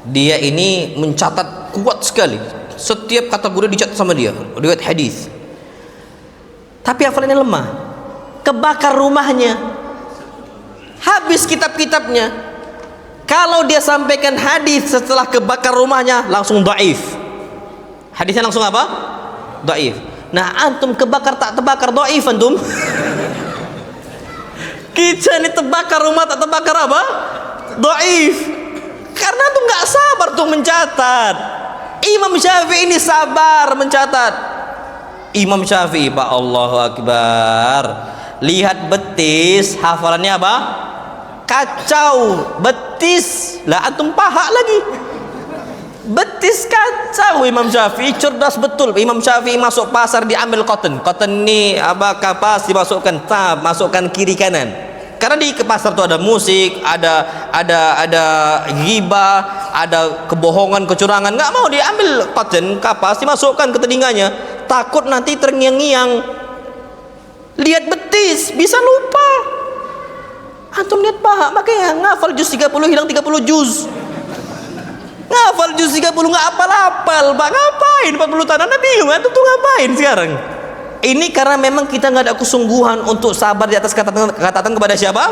dia ini mencatat kuat sekali, setiap kategori dicatat sama dia, riwayat hadis, tapi hafalannya lemah, kebakar rumahnya, habis kitab-kitabnya. Kalau dia sampaikan hadis setelah kebakar rumahnya, langsung dhaif. Hadisnya langsung apa? Dhaif. Nah, antum kebakar tak terbakar dhaif antum. Kita ini terbakar rumah tak terbakar apa? Dhaif. Karena antum nggak sabar tuh mencatat. Imam Syafi'i ini sabar mencatat. Imam Syafi'i, Pak, Allahu Akbar. Lihat betis, hafalannya apa? Kacau. Betis lah antum paha lagi. Betis kacau. Imam Syafi'i cerdas betul. Imam Syafi'i masuk pasar, diambil cotton ini apa, kapas, dimasukkan tab, masukkan kiri kanan. Karena di pasar tuh ada musik, ada ghibah, ada kebohongan, kecurangan. Nggak mau, diambil cotton, kapas, dimasukkan ke telinganya, takut nanti terngiang-ngiang. Lihat betis, bisa lupa. Antum lihat paha, makanya ngafal juz 30 hilang 30 juz. Ngafal juz 30 nggak apal-apal, Pak. Ngapain 40 tahun? Anda bingung, antum tuh ngapain sekarang? Ini karena memang kita nggak ada kesungguhan untuk sabar di atas ketaatan kepada siapa?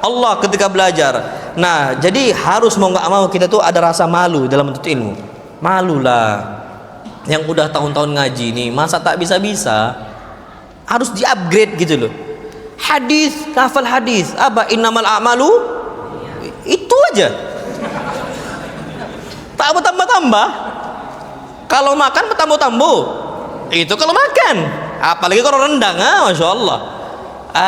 Allah ketika belajar. Nah, jadi harus mau nggak mau kita tuh ada rasa malu dalam menuntut ilmu. Malulah. Yang udah tahun-tahun ngaji nih, masa tak bisa-bisa? Harus di-upgrade gitu loh. Hadis, hafal hadis. Apa? Innamal a'malu, itu aja. Tak bertambah-tambah. Kalau makan bertambah-tambah. Itu kalau makan. Apalagi kalau rendang, Masya Allah.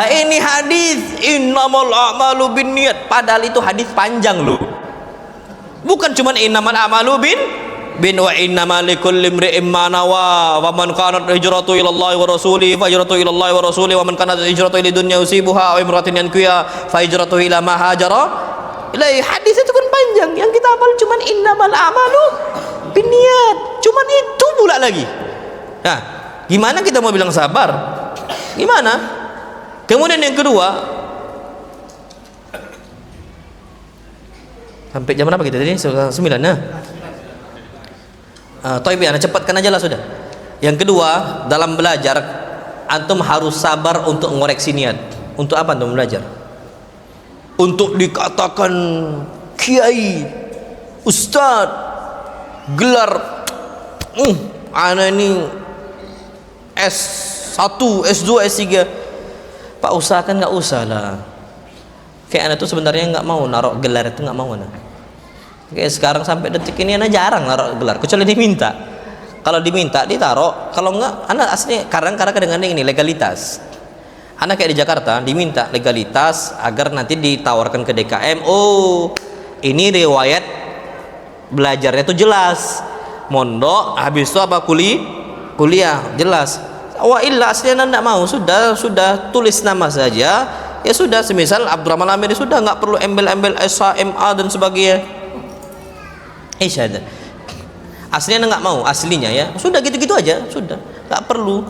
Ini hadis innamal a'malu binniyat, padahal itu hadis panjang loh. Bukan cuma innamal a'malu bin wa innamal likulli imri'in ma nawa wa man kanat hijratu ila Allah wa rasulihi fa hijratu ila Allah wa rasulihi wa man kanat hijratu ila dunya yusibuha aw imratin yankiya fa hijratu ila ma hajara ilai. Hadis itu kan panjang, yang kita hafal cuma innamal a'malu binniyat, cuma itu pula lagi. Nah, gimana kita mau bilang sabar? Gimana? Kemudian yang kedua, sampai jam berapa kita tadi? 9. Nah, Toibi, anda cepatkan aja lah sudah. Yang kedua, dalam belajar antum harus sabar untuk ngoreksi niat. Untuk apa antum belajar? Untuk dikatakan kiai, ustadz, gelar, ana ini S1, S2, S3. Pak, usahakan nggak usah lah. Kayak anak tuh sebenarnya nggak mau naruh gelar itu, nggak mau anak. Kayak sekarang sampai detik ini anak jarang naruh gelar, kecuali diminta. Kalau diminta ditaruh, kalau nggak, anak aslinya karena kadang-kadang ini legalitas. Anak kayak di Jakarta diminta legalitas agar nanti ditawarkan ke DKM. Oh, ini riwayat belajarnya tuh jelas. Mondok, habis itu apa kuliah jelas. Wa illa aslinya tidak mau, sudah tulis nama saja, ya sudah. Semisal Abdurrahman Amir sudah nggak perlu embel-embel SMA dan sebagainya. Isyad. Aslinya nggak mau, aslinya ya sudah gitu-gitu aja, sudah nggak perlu.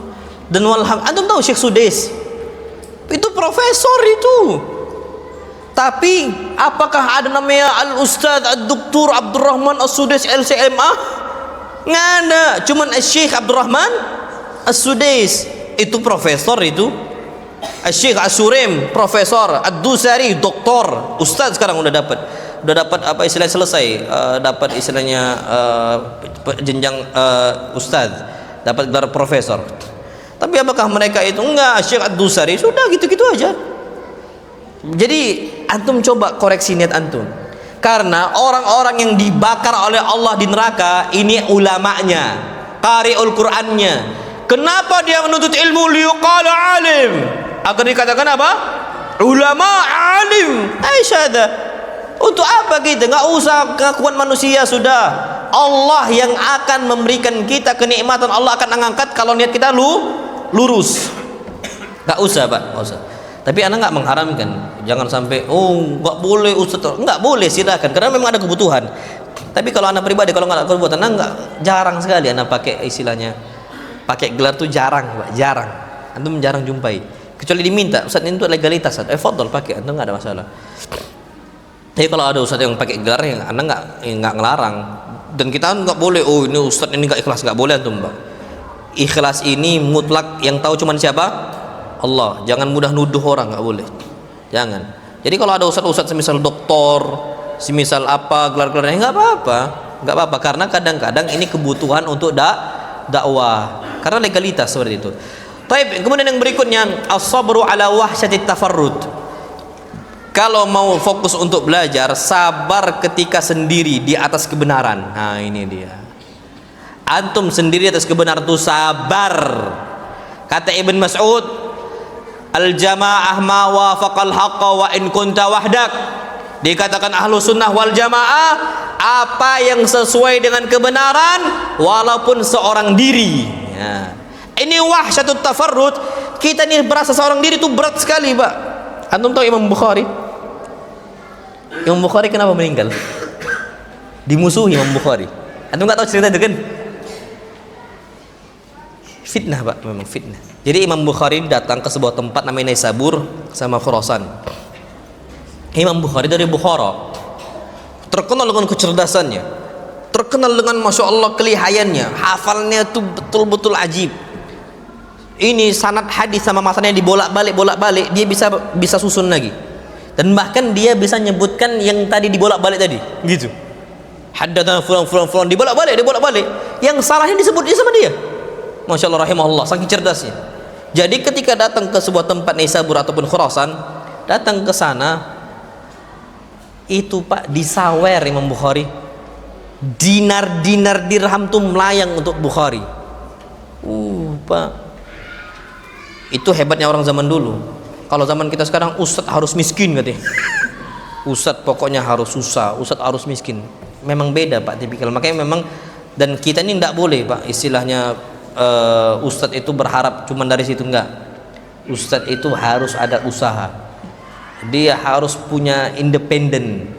Dan walham, antum tahu Syekh Sudais itu profesor itu, tapi apakah ada namanya Al Ustadz Ad-Doktor Abdurrahman As-Sudais LCMA? Nggak ada, cuman Syekh Abdurrahman As-Sudais itu profesor itu. Syekh As-Surim profesor, Ad-Dusari doktor, ustaz sekarang udah dapat apa istilahnya selesai, dapat istilahnya jenjang ustaz, dapat gelar profesor. Tapi apakah mereka itu enggak? Syekh Ad-Dusari sudah gitu-gitu aja. Jadi antum coba koreksi niat antum. Karena orang-orang yang dibakar oleh Allah di neraka ini ulamanya, qari'ul Qur'annya. Kenapa dia menuntut ilmu liqala alim? Agar dikatakan apa? Ulama alim. Aisyada. Untuk apa kita? Enggak usah pengakuan manusia sudah. Allah yang akan memberikan kita kenikmatan, Allah akan mengangkat kalau niat kita lurus. Enggak usah, Pak, enggak usah. Tapi anak nggak mengharamkan, jangan sampai nggak boleh ustaz, nggak boleh, silakan karena memang ada kebutuhan. Tapi kalau anak pribadi, kalau nggak ada kebutuhan, nggak, jarang sekali anak pakai istilahnya, pakai gelar tuh jarang, Pak, jarang. Antum jarang jumpai, kecuali diminta ustaz ini untuk legalitas, fadhol pakai, antum nggak ada masalah. Tapi kalau ada ustaz yang pakai gelar yang anak nggak ngelarang, dan kita nggak boleh, ini ustaz ini nggak ikhlas, nggak boleh antum, Pak. Ikhlas ini mutlak, yang tahu cuma siapa? Allah. Jangan mudah nuduh orang, nggak boleh, jangan. Jadi kalau ada ustaz-ustaz semisal doktor, semisal apa gelar-gelarnya, nggak apa-apa, karena kadang-kadang ini kebutuhan untuk dakwah, karena legalitas seperti itu. Baik, kemudian yang berikutnya as-sabru ala wahsyatit tafarrud. Kalau mau fokus untuk belajar, sabar ketika sendiri di atas kebenaran. Nah ini dia, antum sendiri atas kebenaran itu sabar. Kata Ibn Mas'ud, al-jamaah ma wafaqal haqqa wa in kunta wahdak. Dikatakan ahlu sunnah wal jamaah, apa yang sesuai dengan kebenaran walaupun seorang diri ya. Ini wahsyatut tafarrud. Kita nih berasa seorang diri itu berat sekali, Pak. Antum tahu Imam Bukhari? Imam Bukhari kenapa meninggal? Dimusuhi Imam Bukhari. Antum nggak tahu cerita itu kan? Fitnah, Pak, memang fitnah. Jadi Imam Bukhari datang ke sebuah tempat namanya Naisabur sama Khurasan. Imam Bukhari dari Bukhara, terkenal dengan kecerdasannya, terkenal dengan masya Allah kelihayannya, hafalnya itu betul-betul ajib. Ini sanad hadis sama masalahnya dibolak-balik, dia bisa susun lagi. Dan bahkan dia bisa nyebutkan yang tadi dibolak-balik tadi, gitu. Haddatsana fulan dibolak-balik. Yang salahnya disebut dia sama dia. Masya Allah rahimahullah, saking cerdasnya. Jadi ketika datang ke sebuah tempat Naisabur ataupun Khurasan, datang ke sana, itu Pak disawer Imam Bukhari. Dinar dirham tuh melayang untuk Bukhari. Pak, itu hebatnya orang zaman dulu. Kalau zaman kita sekarang, ustadz harus miskin katanya. Ustadz pokoknya harus susah, ustadz harus miskin. Memang beda, Pak, tipikal. Makanya memang, dan kita ini tidak boleh, Pak, istilahnya ustadz itu berharap cuma dari situ, enggak. Ustadz itu harus ada usaha, dia harus punya independen,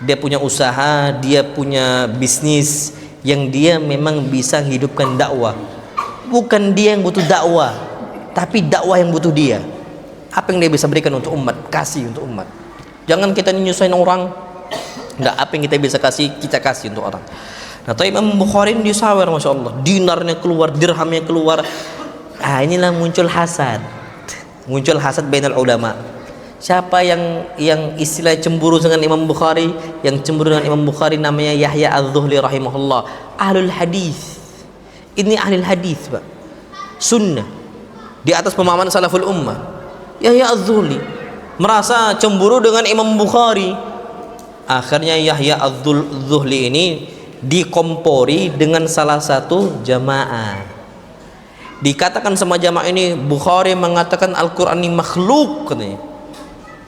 dia punya usaha, dia punya bisnis yang dia memang bisa hidupkan dakwah. Bukan dia yang butuh dakwah, tapi dakwah yang butuh dia. Apa yang dia bisa berikan untuk umat, kasih untuk umat. Jangan kita nyusahin orang, enggak. Apa yang kita bisa kasih, kita kasih untuk orang. Nah, Imam Bukhari disawer, masya Allah, dinarnya keluar, dirhamnya keluar. Inilah muncul hasad bainal ulama. Siapa yang istilah cemburu dengan Imam Bukhari? Yang cemburu dengan Imam Bukhari namanya Yahya Az-Zuhli rahimahullah, ahlul hadis. Ini ahlul hadis, Pak, sunnah di atas pemahaman salaful ummah. Yahya Az-Zuhli merasa cemburu dengan Imam Bukhari. Akhirnya Yahya Az-Zuhli ini dikompori dengan salah satu jamaah. Dikatakan sama jamaah ini, Bukhari mengatakan Al-Quran ini makhluk, katanya.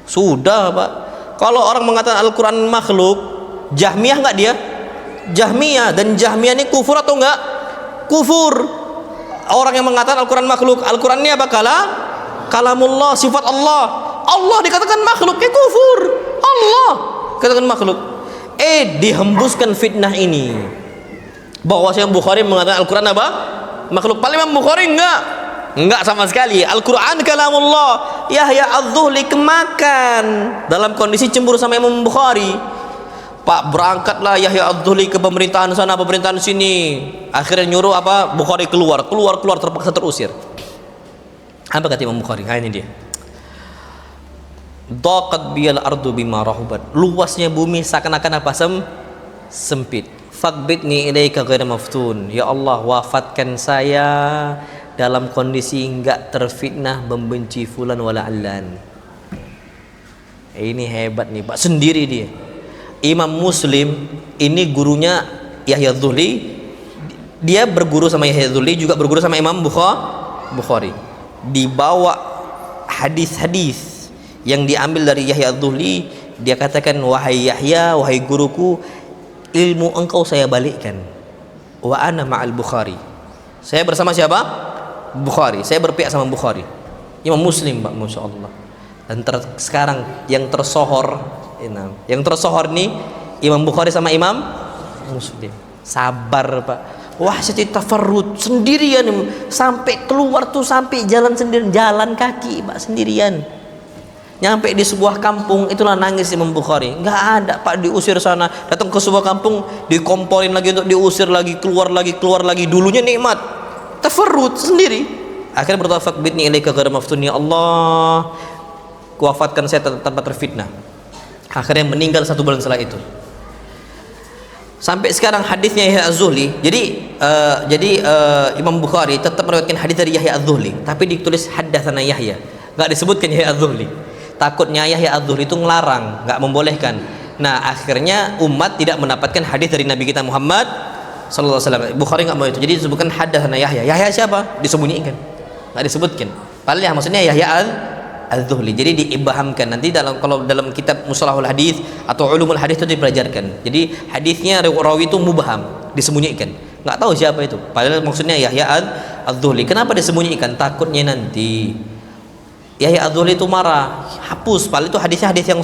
Sudah, Pak, kalau orang mengatakan Al-Quran makhluk, Jahmiyah enggak dia? Jahmiyah, dan Jahmiyah ini kufur atau enggak? Kufur. Orang yang mengatakan Al-Quran makhluk, Al-Quran ini apa? Kalamullah, sifat Allah. Allah dikatakan makhluk, kufur. Allah katakan makhluk. Dihembuskan fitnah ini bahwa Syekh Bukhari mengatakan Al-Quran apa? Makhluk. Paling Imam Bukhari enggak sama sekali. Al-Quran kalamullah. Yahya Az-Zuhli kemakan dalam kondisi cemburu sama Imam Bukhari. Pak, berangkatlah Yahya Az-Zuhli ke pemerintahan sana, pemerintahan sini. Akhirnya nyuruh apa? Bukhari keluar, terpaksa terusir. Apa kata Imam Bukhari? Ini dia. Daqat biyal ardu bima rahubat. Luasnya bumi seakan-akan apa? Sempit. Faqbidni ilaika ghairu maftun. Ya Allah, wafatkan saya dalam kondisi enggak terfitnah membenci fulan wala allan. Ini hebat nih, Pak. Sendiri dia. Imam Muslim ini gurunya Yahya Az-Zuhli. Dia berguru sama Yahya Az-Zuhli, juga berguru sama Imam Bukhari. Dibawa hadis-hadis yang diambil dari Yahya Az-Zuhli, dia katakan, wahai Yahya, wahai guruku, ilmu engkau saya balikkan. Wa ana ma'al Bukhari. Saya bersama siapa? Bukhari. Saya berpihak sama Bukhari. Imam Muslim, Pak, Masya Allah. Dan sekarang yang tersohor nih Imam Bukhari sama Imam Muslim. Sabar, Pak. Wah, seti tafarrud sendirian sampai keluar tuh, sampai jalan sendirian, jalan kaki, Pak, sendirian. Nyampe di sebuah kampung, itulah nangis Imam Bukhari. Nggak ada, Pak, diusir sana, datang ke sebuah kampung, dikomporin lagi untuk diusir lagi, keluar lagi. Dulunya nikmat, tafarrud sendiri. Akhirnya bertawafaq bidni ilaika ghairu maftun, ya Allah, wafatkan saya tanpa terfitnah. Akhirnya meninggal 1 bulan setelah itu. Sampai sekarang hadisnya Yahya Az-Zuhli. Jadi Imam Bukhari tetap meriwayatkan hadis dari Yahya Az-Zuhli, tapi ditulis haddatsana Yahya, nggak disebutkan Yahya Az-Zuhli. Takutnya Yahya Az-Zuhli itu ngelarang, nggak membolehkan. Nah, akhirnya umat tidak mendapatkan hadis dari Nabi kita Muhammad sallallahu alaihi wasallam. Bukhari nggak mau itu, jadi disebutkan haddatsana Yahya. Yahya siapa? Disembunyikan, nggak disebutkan. Padahal ya maksudnya Yahya Az-Zuhli. Jadi diibhamkan. Nanti kalau dalam kitab Mustalahul Hadis atau Ulumul Hadis itu dipelajarkan. Jadi hadisnya rawi itu mubham, disembunyikan. Nggak tahu siapa itu. Padahal maksudnya Yahya Az-Zuhli. Kenapa disembunyikan? Takutnya nanti Yahya Az-Zuhli itu marah, hapus. Padahal itu hadisnya hadis yang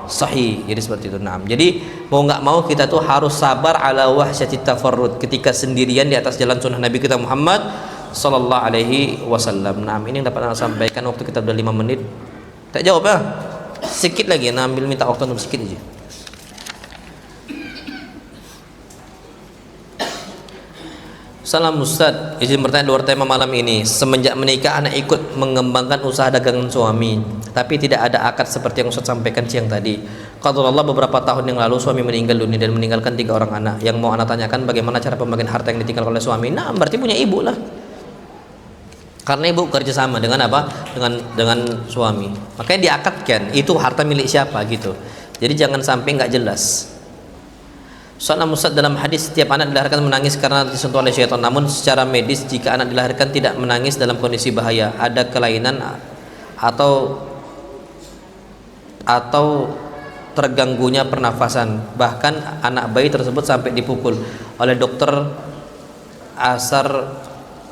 sahih. Jadi seperti itu. Nah, jadi mau nggak mau kita tuh harus sabar ala wahsyatit tafarrud ketika sendirian di atas jalan sunnah Nabi kita Muhammad sallallahu alaihi wasallam. Nah, ini yang dapat saya sampaikan. Waktu kita udah 5 menit. Tak jawab ya? Sedikit lagi, nah, ambil minta waktu untuk sedikit aja. Salam Ustaz, izin bertanya luar tema malam ini. Semenjak menikah anak ikut mengembangkan usaha dagangan suami, tapi tidak ada akad seperti yang Ustaz sampaikan siang tadi. Qadarullah beberapa tahun yang lalu suami meninggal dunia dan meninggalkan 3 orang anak. Yang mau anak tanyakan bagaimana cara pembagian harta yang ditinggalkan oleh suami. Nah, berarti punya ibu lah. Karena ibu kerjasama dengan apa? Dengan suami. Makanya diakadkan itu harta milik siapa gitu. Jadi jangan sampai nggak jelas. Soalnya Ustaz, dalam hadis setiap anak dilahirkan menangis karena disentuh oleh syaitan. Namun secara medis jika anak dilahirkan tidak menangis dalam kondisi bahaya, ada kelainan atau terganggunya pernafasan. Bahkan anak bayi tersebut sampai dipukul oleh dokter asar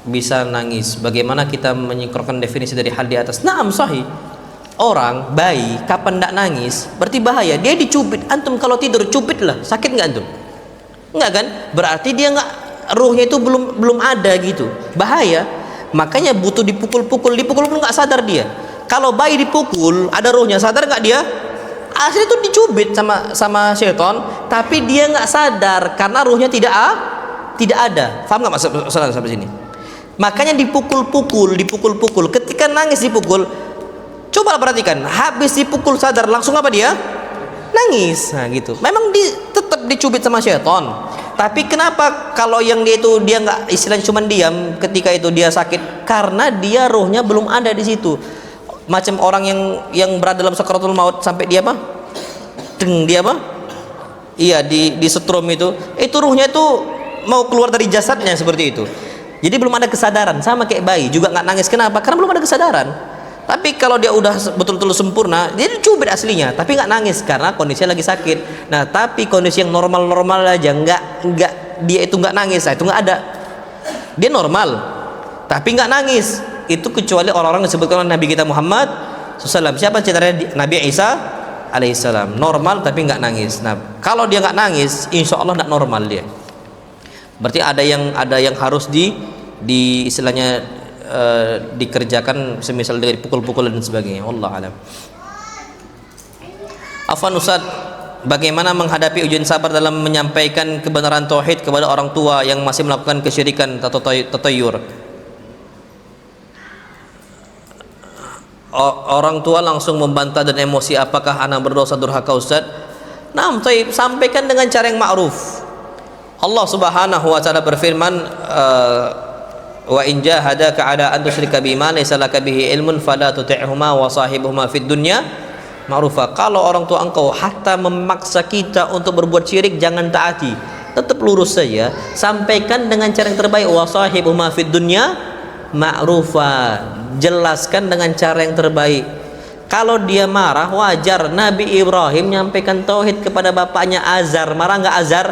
bisa nangis. Bagaimana kita menyingkronkan definisi dari hal di atas? Naam, sahih. Orang bayi kapan tidak nangis berarti bahaya. Dia dicubit, antum kalau tidur cubitlah, sakit nggak antum? Nggak kan? Berarti dia nggak, ruhnya itu belum ada gitu, bahaya. Makanya butuh dipukul pun nggak sadar dia. Kalau bayi dipukul ada ruhnya, sadar nggak dia? Asli itu dicubit sama syaitan, tapi dia nggak sadar karena ruhnya tidak ada. Faham nggak maksud saudara sampai sini? Makanya dipukul. Ketika nangis dipukul, coba perhatikan, habis dipukul sadar langsung apa dia? Nangis. Nah gitu. Memang tetap dicubit sama syaitan. Tapi kenapa kalau yang dia itu dia nggak, istilahnya cuma diam ketika itu dia sakit? Karena dia rohnya belum ada di situ. Macam orang yang berada dalam sakaratul maut sampai dia apa? Dia apa? Iya, di setrum itu ruhnya itu mau keluar dari jasadnya seperti itu. Jadi belum ada kesadaran, sama kayak bayi juga nggak nangis. Kenapa? Karena belum ada kesadaran. Tapi kalau dia udah betul-betul sempurna, dia dicubit aslinya, tapi nggak nangis karena kondisinya lagi sakit. Nah, tapi kondisi yang normal aja, nggak dia itu nggak nangis, nah, itu nggak ada. Dia normal, tapi nggak nangis. Itu kecuali orang-orang yang disebutkan oleh Nabi kita Muhammad SAW. Siapa ceritanya? Nabi Isa alaihissalam, normal tapi nggak nangis. Nah, kalau dia nggak nangis, insya Allah nggak normal dia. Berarti ada yang harus di istilahnya dikerjakan, semisal dari pukul-pukul dan sebagainya. Wallahu alam. Afwan Ustaz, bagaimana menghadapi ujian sabar dalam menyampaikan kebenaran tauhid kepada orang tua yang masih melakukan kesyirikan atau tatayur. Orang tua langsung membantah dan emosi, apakah anak berdosa durhaka Ustaz? Nah, sampaikan dengan cara yang ma'ruf. Allah Subhanahu wa taala berfirman, wa in jahadaka ala an tusyrika bima laysa laka bihi ilmun fala tuti'huma wa sahibuhuma fid dunya ma'rufa. Kalau orang tua engkau hatta memaksa kita untuk berbuat syirik, jangan taati, tetap lurus saja, sampaikan dengan cara yang terbaik. Wa sahibuhuma fid dunya ma'rufa, jelaskan dengan cara yang terbaik. Kalau dia marah, wajar. Nabi Ibrahim menyampaikan tauhid kepada bapaknya Azar. Marah nggak Azar?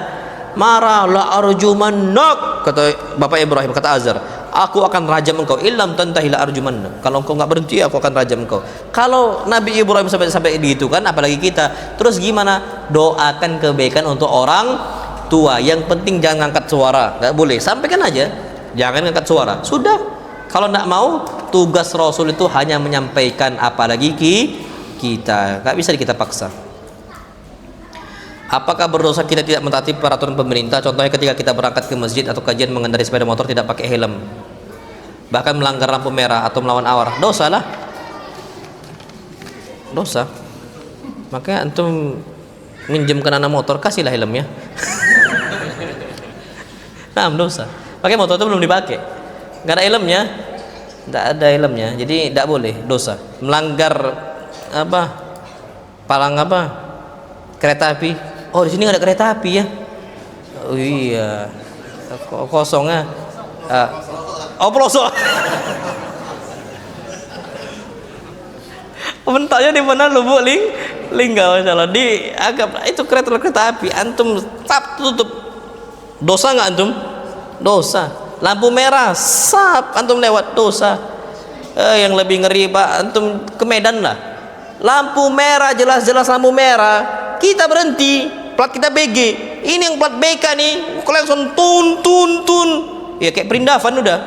Marah. La arjumannak, kata bapak Ibrahim, kata Azar, aku akan rajam engkau. Illam tantahi la arjumannak, kalau engkau nggak berhenti aku akan rajam engkau. Kalau Nabi Ibrahim sampai gitu kan, apalagi kita. Terus gimana? Doakan kebaikan untuk orang tua. Yang penting jangan angkat suara, nggak boleh, sampaikan aja, jangan angkat suara, sudah. Kalau tidak mau, tugas Rasul itu hanya menyampaikan, apalagi kita nggak bisa kita paksa. Apakah berdosa kita tidak mentaati peraturan pemerintah? Contohnya ketika kita berangkat ke masjid atau kajian mengendarai sepeda motor tidak pakai helm, bahkan melanggar lampu merah atau melawan arah, dosa lah, dosa. Makanya antum minjemkan anak motor, kasihlah helmnya. Nah, dosa. Pakai motor itu belum dipakai, nggak ada helmnya, nggak ada helmnya, jadi tidak boleh, dosa. Melanggar apa? Palang apa? Kereta api. Oh, di sini nggak ada kereta api ya? Oh iya, kosongnya. Oh, pelosok. Bentaknya di mana lu, Bu? Linggau masalah di agak itu kereta api. Antum tutup. Dosa nggak antum? Dosa. Lampu merah, sap, antum lewat, dosa. Yang lebih ngeri Pak, antum ke Medan lah, lampu merah, jelas-jelas lampu merah, kita berhenti, plat kita BG, ini yang plat BK nih, klakson tun, ya kayak perindavan udah,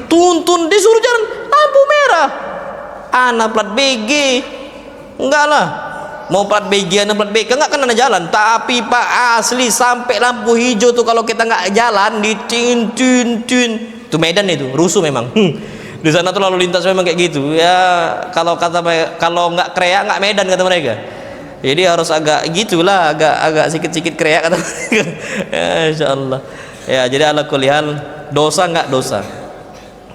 tun, disuruh jalan, lampu merah, anak plat BG, enggak lah, mau plat BG, anak plat BK, enggak kan anak jalan. Tapi Pak, asli sampai lampu hijau tuh kalau kita nggak jalan di tin, itu Medan itu, rusuh memang. Di sana tuh lalu lintas memang kayak gitu ya. Kalau nggak kreak nggak Medan kata mereka. Jadi harus agak gitulah, agak sikit kreak kata mereka. Ya, insyaallah. Ya, jadi ala kulli hal, dosa nggak dosa.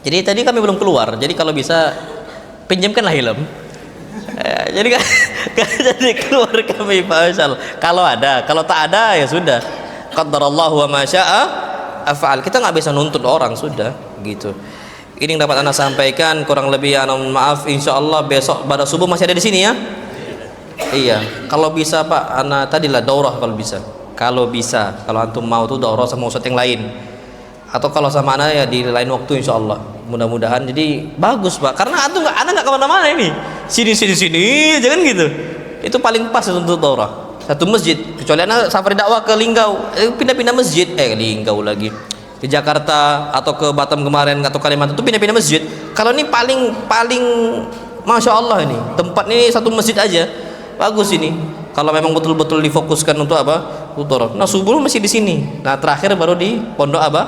Jadi tadi kami belum keluar. Jadi kalau bisa pinjamkanlah helm. Jadi kan jadi keluar kami Pak, insyaallah. Kalau ada, kalau tak ada ya sudah. Qadarallahu wa ma syaa af'al. Kita nggak bisa nuntut orang, sudah gitu. Ini yang dapat Anda sampaikan, kurang lebih ya maaf. Insyaallah besok pada subuh masih ada di sini ya. Iya, kalau bisa Pak, Anda tadilah daurah kalau bisa. Kalau antum mau tuh daurah sama ustadz yang lain. Atau kalau sama Anda ya di lain waktu insyaallah. Mudah-mudahan jadi bagus Pak. Karena antum nggak kemana-mana ini. Sini jangan gitu. Itu paling pas untuk daurah. Satu masjid. Kecuali Anda safari dakwah ke Linggau, pindah-pindah masjid. Linggau lagi. Ke Jakarta atau ke Batam kemarin atau Kalimantan itu pindah-pindah masjid. Kalau ini paling Masya Allah, ini tempat ini satu masjid aja bagus ini. Kalau memang betul-betul difokuskan untuk apa? Untuk nah, subuh masih di sini. Nah, terakhir baru di pondok apa?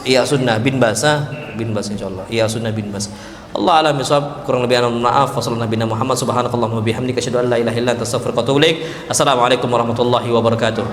Iya Sunnah bin Bas insyaallah. Iya Sunnah bin Bas. Allah alam bisawab, kurang lebih maaf. Wassallallahu nabiyana Muhammad subhanakallahumma bihamdika asyhadu an la ilaha illa anta astaghfiruka wa atubu ilaik. Assalamualaikum warahmatullahi wabarakatuh.